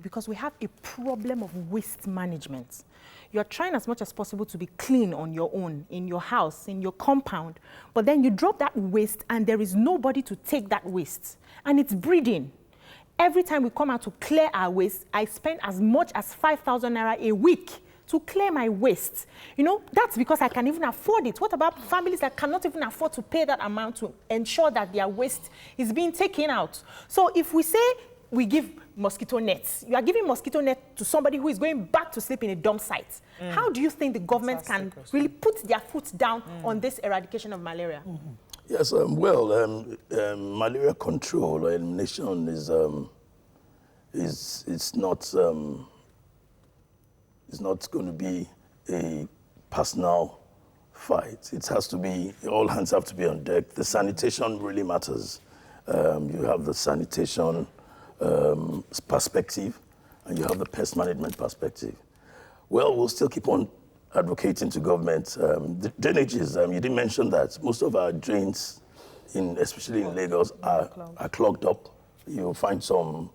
Because we have a problem of waste management. You're trying as much as possible to be clean on your own, in your house, in your compound, but then you drop that waste and there is nobody to take that waste, and it's breeding. Every time we come out to clear our waste, I spend as much as 5,000 naira a week to clear my waste. You know, that's because I can even afford it. What about families that cannot even afford to pay that amount to ensure that their waste is being taken out? So if we say we give mosquito nets, you are giving mosquito net to somebody who is going back to sleep in a dump site. How do you think the government can really put their foot down on this eradication of malaria? Yes, malaria control or elimination is it's not going to be a personal fight. It has to be, all hands have to be on deck. The sanitation really matters. You have the sanitation perspective, and you have the pest management perspective. Well, we'll still keep on advocating to government. The drainages, you didn't mention that. Most of our drains, especially in Lagos, are clogged up. You'll find some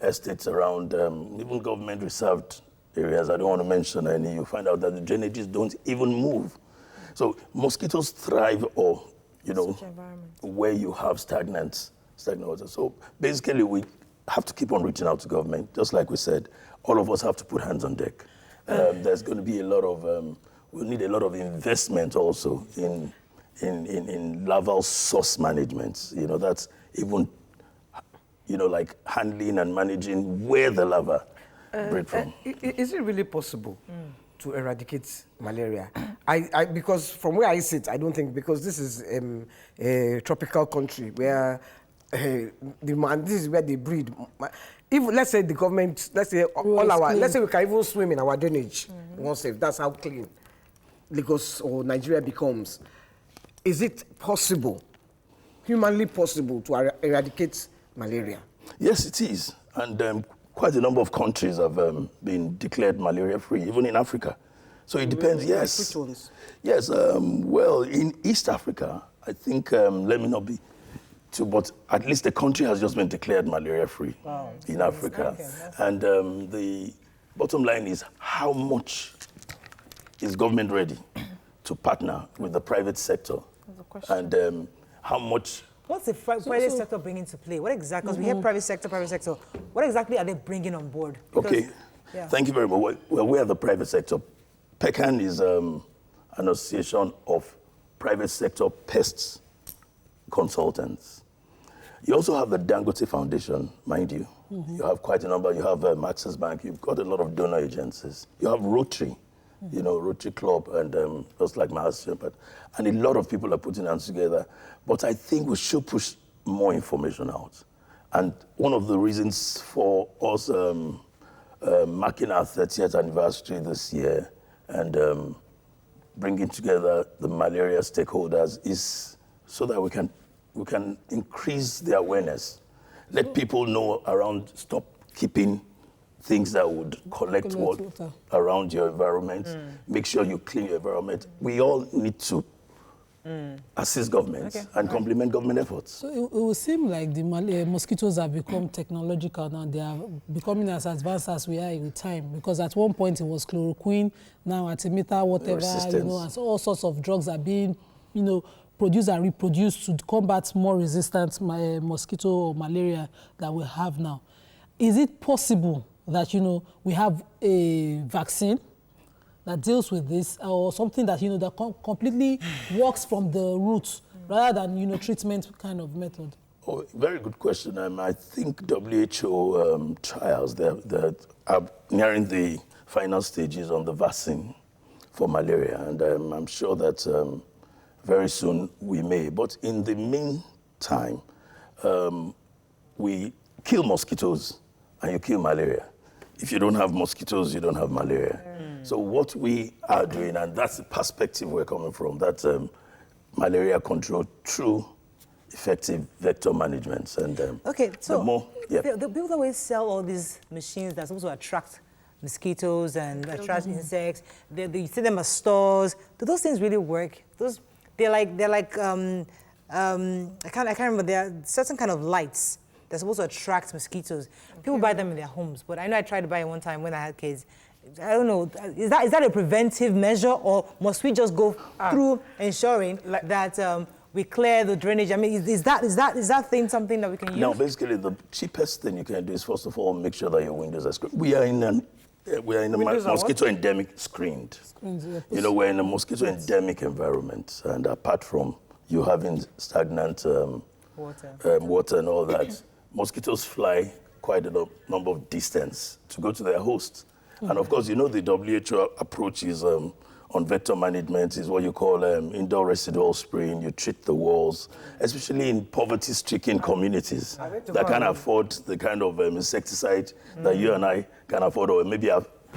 estates around, even government reserved areas, I don't want to mention any, you find out that the drainages don't even move. So mosquitoes thrive, or, you know, where you have stagnant water. So basically, we have to keep on reaching out to government. Just like we said, all of us have to put hands on deck. There's going to be a lot of, we'll need a lot of investment also in larval source management. You know, that's even, you know, like handling and managing where the larva breed from. Is it really possible to eradicate malaria? Because from where I sit, I don't think, because this is a tropical country where this is where they breed. If, let's say the government, let's say let's say we can even swim in our drainage once if that's how clean Lagos or Nigeria becomes. Is it possible, humanly possible, to eradicate malaria? Yes, it is. And quite a number of countries have been declared malaria-free, even in Africa. So it depends, yes. Which ones? Yes, well, in East Africa, I think, let me not be too, but at least the country has just been declared malaria-free in Africa. Okay, and the bottom line is, how much is government ready to partner with the private sector? And how much... What's the private sector bringing to play? What exactly? Because we hear private sector. What exactly are they bringing on board? Because, okay, thank you very much. Well, we are the private sector. PECAN is an association of private sector pests consultants. You also have the Dangote Foundation, mind you. You have quite a number. You have Access Bank. You've got a lot of donor agencies. You have Rotary, you know, Rotary Club, and just like my husband. And a lot of people are putting hands together. But I think we should push more information out. And one of the reasons for us marking our 30th anniversary this year and bringing together the malaria stakeholders is so that we can increase the awareness. Let people know around, stop keeping things that would collect water around your environment. Make sure you clean your environment. We all need to assist governments and complement government efforts. So it will seem like the mosquitoes have become technological now. They are becoming as advanced as we are with time. Because at one point it was chloroquine, now artemether, whatever, you know, and so all sorts of drugs are being, you know, produced and reproduced to combat more resistant mosquito or malaria that we have now. Is it possible that, you know, we have a vaccine that deals with this, or something that, you know, that completely works from the roots rather than, you know, treatment kind of method? Oh, very good question. I think WHO trials that are nearing the final stages on the vaccine for malaria, and I'm sure that very soon we may. But in the meantime, we kill mosquitoes and you kill malaria. If you don't have mosquitoes, you don't have malaria. So what we are doing, and that's the perspective we're coming from, that malaria control through effective vector management. And okay, so the people always sell all these machines that are supposed to attract mosquitoes and attract insects. You see them at stores. Do those things really work? They're like I can't remember. There are certain kind of lights that's supposed to attract mosquitoes. People buy them in their homes, but I know I tried to buy it one time when I had kids. I don't know, is that a preventive measure, or must we just go through ensuring that we clear the drainage? I mean, is that thing something that we can use? No, basically the cheapest thing you can do is first of all make sure that your windows are screened. We are in a mosquito endemic screened. You know, we're in a mosquito endemic environment, and apart from you having stagnant water and all that, mosquitoes fly quite a number of distance to go to their host. And of course, you know, the WHO approach is on vector management is what you call indoor residual spraying. You treat the walls, especially in poverty-stricken communities that can't afford the kind of insecticide that you and I can afford, or maybe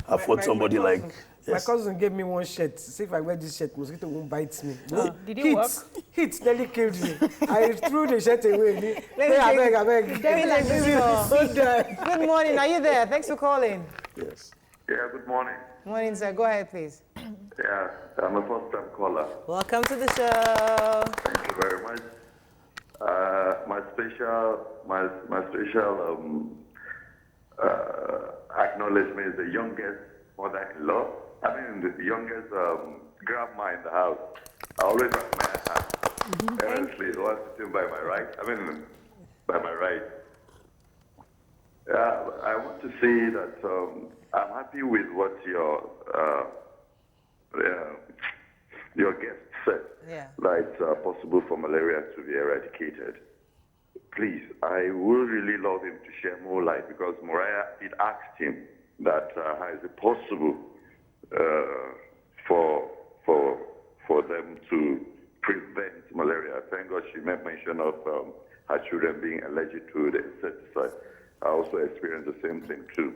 afford somebody like... Yes. My cousin gave me one shirt. See if I wear this shirt, mosquito won't bite me. Did it work? Heat nearly killed me. I threw the shirt away. I beg. Good morning. Are you there? Thanks for calling. Yes. Yeah, good morning. Morning, sir. Go ahead, please. Yeah, I'm a first-time caller. Welcome to the show. Thank you very much. My special acknowledge me as the youngest mother-in-law. I mean, the youngest grandma in the house. I always admire her. Honestly, the one sitting by my right. I mean, by my right. I want to say that I'm happy with what your guest said. Yeah. That it's possible for malaria to be eradicated. Please, I would really love him to share more light, because Mariah did ask him that how is it possible for them to prevent malaria. Thank God she made mention of her children being allergic to the insecticide. I also experienced the same thing too.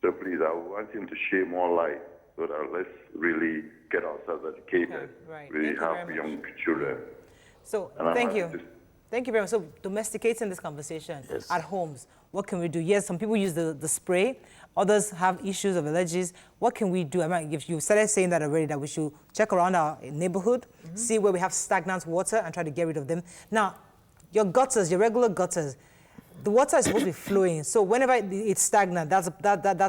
So please, I want him to share more light so that let's really get ourselves educated. Okay, right. We Thank you have very young children. So, And thank you. Thank you very much. So, domesticating this conversation at homes, what can we do? Yes, some people use the spray. Others have issues of allergies. What can we do? I mean, if you started saying that already, that we should check around our neighborhood, see where we have stagnant water and try to get rid of them. Now, your gutters, your regular gutters, the water is supposed to be flowing. So whenever it's stagnant, that's a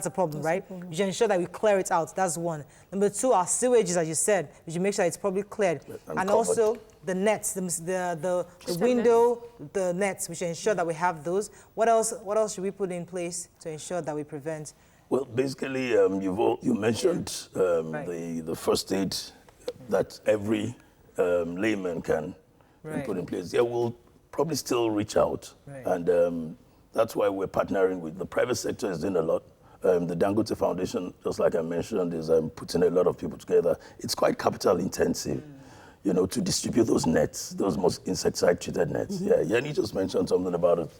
problem, right? You should ensure that we clear it out. That's one. Number two, our sewages, as you said, we should make sure it's probably cleared. And also the nets, the window, the nets. We should ensure that we have those. What else should we put in place to ensure that we prevent? Well, basically, you mentioned the first aid that every layman can put in place. Yeah, we'll probably still reach out. And that's why we're partnering with the private sector is doing a lot. The Dangote Foundation, just like I mentioned, is putting a lot of people together. It's quite capital intensive, you know, to distribute those nets, those most insecticide-treated nets. Yeah, Yanni just mentioned something about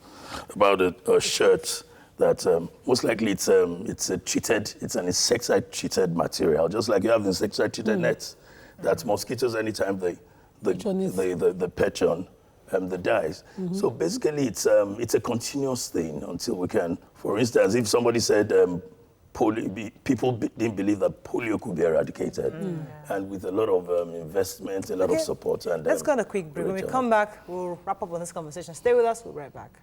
a shirt that most likely it's an insecticide-treated material, just like you have the insecticide-treated nets. That's mosquitoes anytime they perch on. The dies. So basically, it's a continuous thing until we can. For instance, if somebody said people didn't believe that polio could be eradicated, and with a lot of investment, a lot of support. And let's go on a quick break. When we come back, we'll wrap up on this conversation. Stay with us. We'll be right back.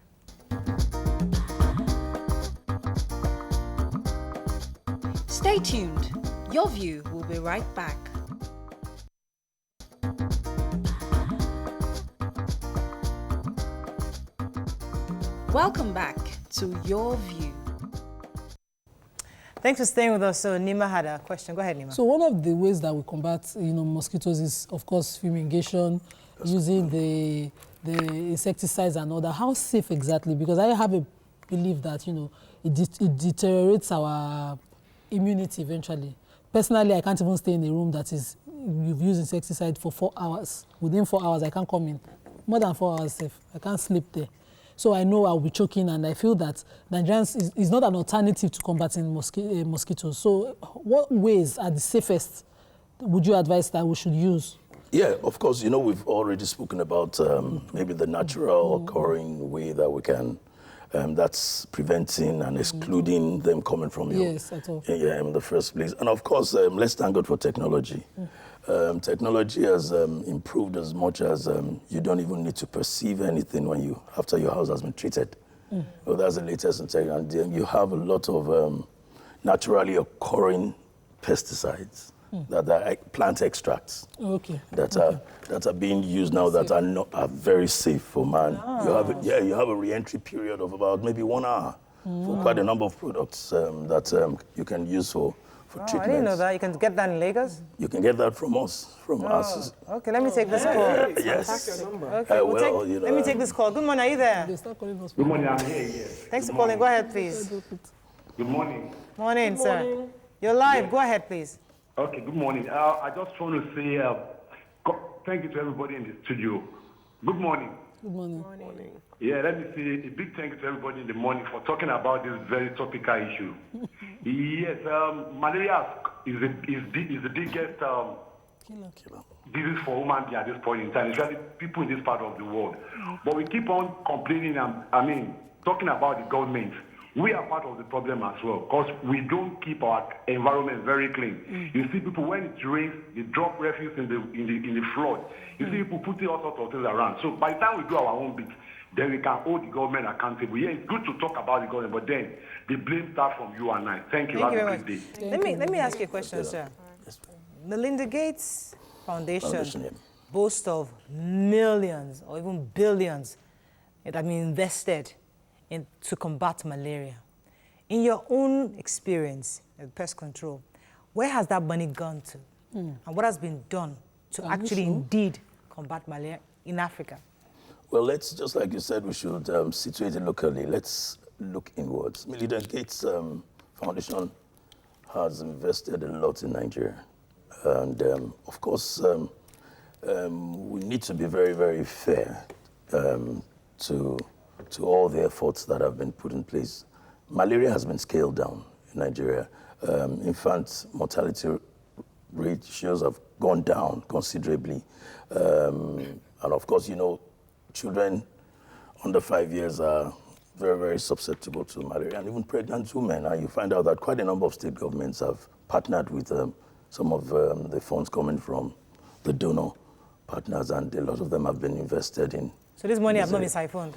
Stay tuned. Your View will be right back. Welcome back to Your View. Thanks for staying with us. So Nima had a question. Go ahead, Nima. So one of the ways that we combat, mosquitoes is, of course, fumigation, using the insecticides and all that. How safe exactly? Because I have a belief that, it deteriorates our immunity eventually. Personally, I can't even stay in a room that you've used insecticide for 4 hours. Within 4 hours, I can't come in. More than 4 hours safe. I can't sleep there. So I know I'll be choking, and I feel that Nigerians is not an alternative to combating mosquitoes. So what ways are the safest would you advise that we should use? Yeah, of course, we've already spoken about maybe the natural occurring way that we can, that's preventing and excluding them coming from you. Yes, at all. In the first place. And of course, let's thank God for technology. Technology has improved as much as you don't even need to perceive anything after your house has been treated. Well, that's the latest in tech. And you have a lot of naturally occurring pesticides that are plant extracts that are being used now that are very safe for man. You have a re-entry period of about maybe 1 hour for quite a number of products that you can use for treatment. I didn't know that. You can get that in Lagos? You can get that from us, us. Okay, let me take this call. Yes. Okay, let me take this call. Good morning, are you there? Good morning, I'm here, yes. Thanks for calling. Go ahead, please. Good morning. Morning, sir. You're live. Yes. Go ahead, please. Okay, good morning. I just want to say thank you to everybody in the studio. Good morning. Good morning. Yeah, let me say a big thank you to everybody in the morning for talking about this very topical issue. Yes, malaria is the biggest disease for human beings at this point in time, especially people in this part of the world. But we keep on complaining and, talking about the government. We are part of the problem as well, because we don't keep our environment very clean. You see people, when it rains, they drop refuse in the flood. You see people putting all sorts of things around. So by the time we do our own bit, then we can hold the government accountable. Yeah, it's good to talk about the government, but then the blame starts from you and I. Thank you. Thank you Have very a great much. day. Let me ask you a question, sir. Melinda Gates Foundation boasts of millions or even billions that have been invested to combat malaria. In your own experience with pest control, where has that money gone to? And what has been done to actually indeed combat malaria in Africa? Well, let's, just like you said, we should situate it locally. Let's look inwards. Melinda Gates Foundation has invested a lot in Nigeria. And of course, we need to be very, very fair to all the efforts that have been put in place. Malaria has been scaled down in Nigeria. Infant mortality ratios have gone down considerably. And of course, you know, children under 5 years are very, very susceptible to malaria, and even pregnant women. And you find out that quite a number of state governments have partnered with some of the funds coming from the donor partners, and a lot of them have been invested in. So this money has not been siphoned?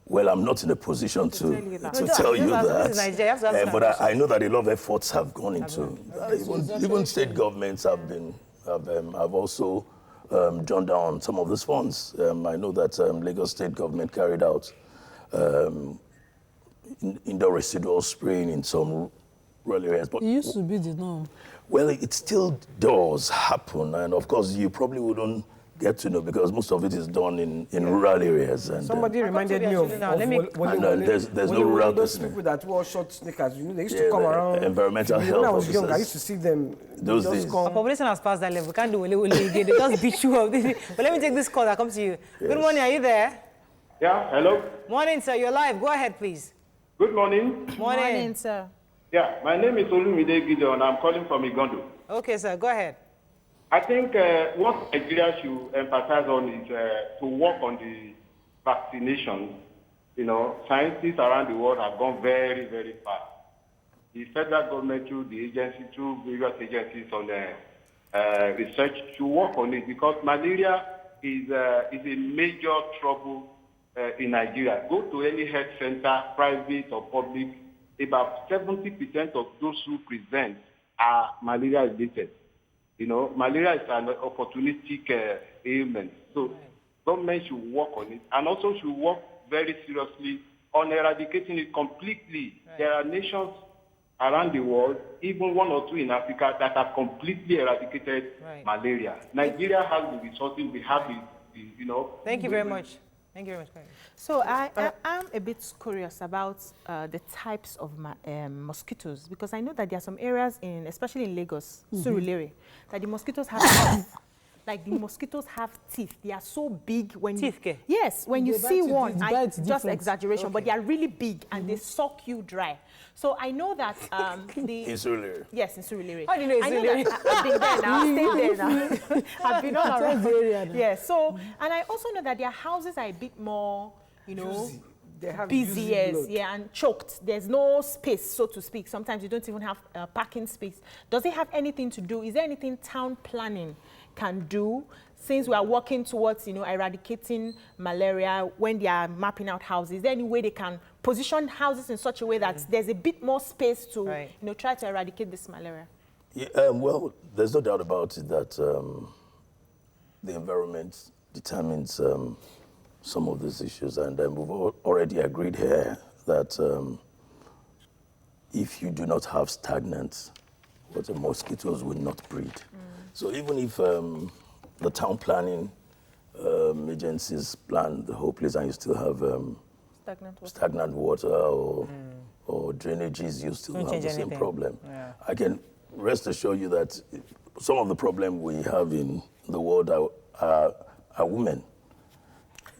Well, I'm not in a position to tell you that, but I know that a lot of efforts have gone into. Even state governments have also drawn down some of these funds. I know that Lagos State government carried out indoor residual spraying in some rural areas. But it used to be the norm. Well, it still does happen, and of course you probably wouldn't get to know because most of it is done in rural areas. And somebody reminded me of there's no rural those person. people that wore short sneakers, you know, they used to come around. Environmental health when I was officers. young, I used to see them. Those days. Our population has passed that level. We can't do again. They just beat you up. But let me take this call that comes to you. Yes. Good morning. Are you there? Yeah. Hello. Morning, sir. You're live. Go ahead, please. Good morning. Morning, sir. Yeah. My name is Olumide Gideon. I'm calling from Igondo. Okay, sir. Go ahead. I think what Nigeria should emphasize on is to work on the vaccination. You know, scientists around the world have gone very, very far. The federal government, through the agency, through various agencies on research, to work on it because malaria is a major trouble in Nigeria. Go to any health center, private or public, about 70% of those who present are malaria related. You know, malaria is an opportunistic ailment. So government should work on it and also should work very seriously on eradicating it completely. Right. There are nations around the world, even one or two in Africa, that have completely eradicated malaria. Nigeria has the resources, we have the you know. Thank you very much. Thank you very much. So I'm a bit curious about the types of mosquitoes because I know that there are some areas, especially in Lagos, Surulere, that the mosquitoes have teeth. Like the mosquitoes have teeth. They are so big when yes, when you see one, just exaggeration, but they are really big and they suck you dry. So I know that in Surulere. Yes, in Surulere. How do you know Surulere? I've been there now. I've stayed there now. I've been all around. Yes. So, and I also know that their houses are a bit more, you know, busy, yes, and choked. There's no space, so to speak. Sometimes you don't even have parking space. Does it have anything to do? Is there anything town planning can do since we are working towards, you know, eradicating malaria when they are mapping out houses? Is there any way they can position houses in such a way that there's a bit more space to, you know, try to eradicate this malaria? Yeah, well, there's no doubt about it that the environment determines some of these issues, and we've already agreed here that if you do not have stagnant, the mosquitoes will not breed. So even if the town planning agencies plan the whole place and you still have stagnant water or drainages, you still have the same problem. Yeah. I can rest assure you that some of the problem we have in the world are women.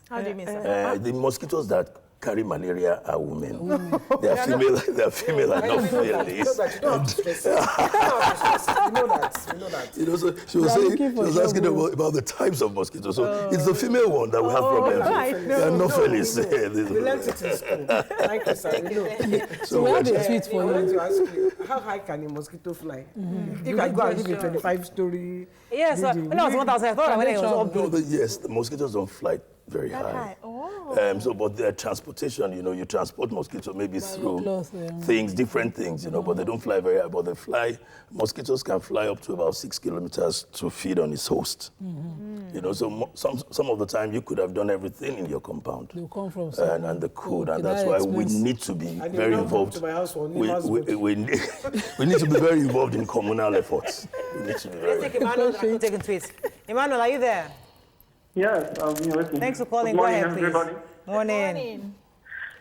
How do you mean, sir? The mosquitoes that carry malaria are women. They are female. They are female and not male. You know that. You know, so she was asking about the types of mosquitoes. So it's the female one that we have problems with. They are not fellas. We learned it in school. Thank you, sir. So we have a tweet for you. I want to ask you, how high can a mosquito fly? If I go and live in 25-story yes, when I was 1,000, I thought when it was up. Yes, the mosquitoes don't fly very high. Oh. So, but the transportation, you know, you transport mosquitoes maybe through things, different things, you know, but they don't fly very high. But they fly, mosquitoes can fly up to about 6 kilometers to feed on its host. You know, so some of the time you could have done everything in your compound. They'll come from and they could, and that's why we need to be very involved. We need to be very involved in communal efforts. We need to be very Emmanuel, are you there? Yes, I'm here. Thanks for calling. Good morning, Go ahead, please. everybody. Morning.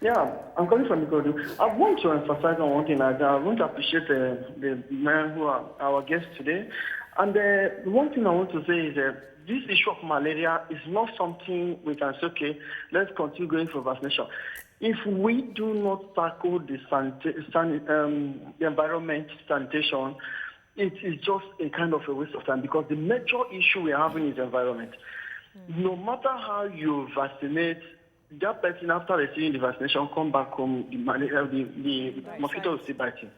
Yeah, I'm calling from Ikodu. I want to emphasize on one thing. I want to appreciate the men who are our guests today. And the one thing I want to say is this issue of malaria is not something we can say, okay, let's continue going for vaccination. If we do not tackle the environment sanitation, it is just a kind of a waste of time, because the major issue we're having is environment. No matter how you vaccinate, that person after receiving the vaccination come back home, the mosquito will still bite him.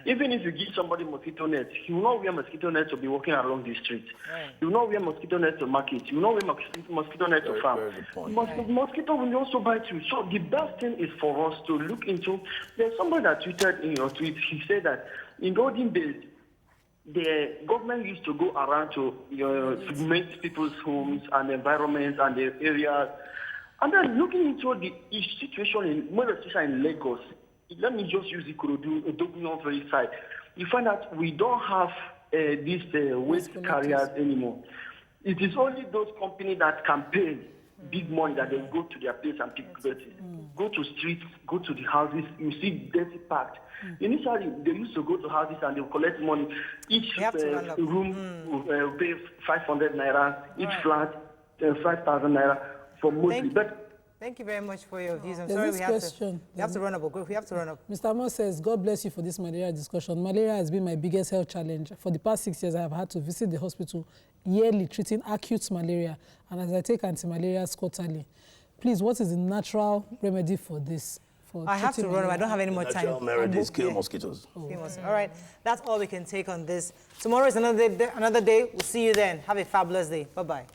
Even if you give somebody mosquito net, he will not wear mosquito net to be walking along the street. He will not wear mosquito net to market. He will not wear mosquito net to farm. Mosquito will also bite you. So the best thing is for us to look into. There's somebody that tweeted in your tweet. He said that in olden days, the government used to go around to make people's homes and environments and the areas. And then looking into the situation in Lagos, let me just use the Kurodu very side. You find that we don't have these waste carriers anymore. It is only those companies that can pay big money that they go to their place and pick dirty. Go to streets, go to the houses, you see dirty packed. Initially, they used to go to houses and they will collect money. Each room will pay 500 naira, each flat 5,000 naira for monthly. Thank you very much for your views. I'm sorry we have to run up. We have to run up. Mr. Amos says, God bless you for this malaria discussion. Malaria has been my biggest health challenge. For the past 6 years, I have had to visit the hospital yearly treating acute malaria, and as I take anti-malarials quarterly. Please, what is the natural remedy for this? I have to run up. I don't have any more time. Natural remedy is kill mosquitoes. All right. That's all we can take on this. Tomorrow is another day. We'll see you then. Have a fabulous day. Bye-bye.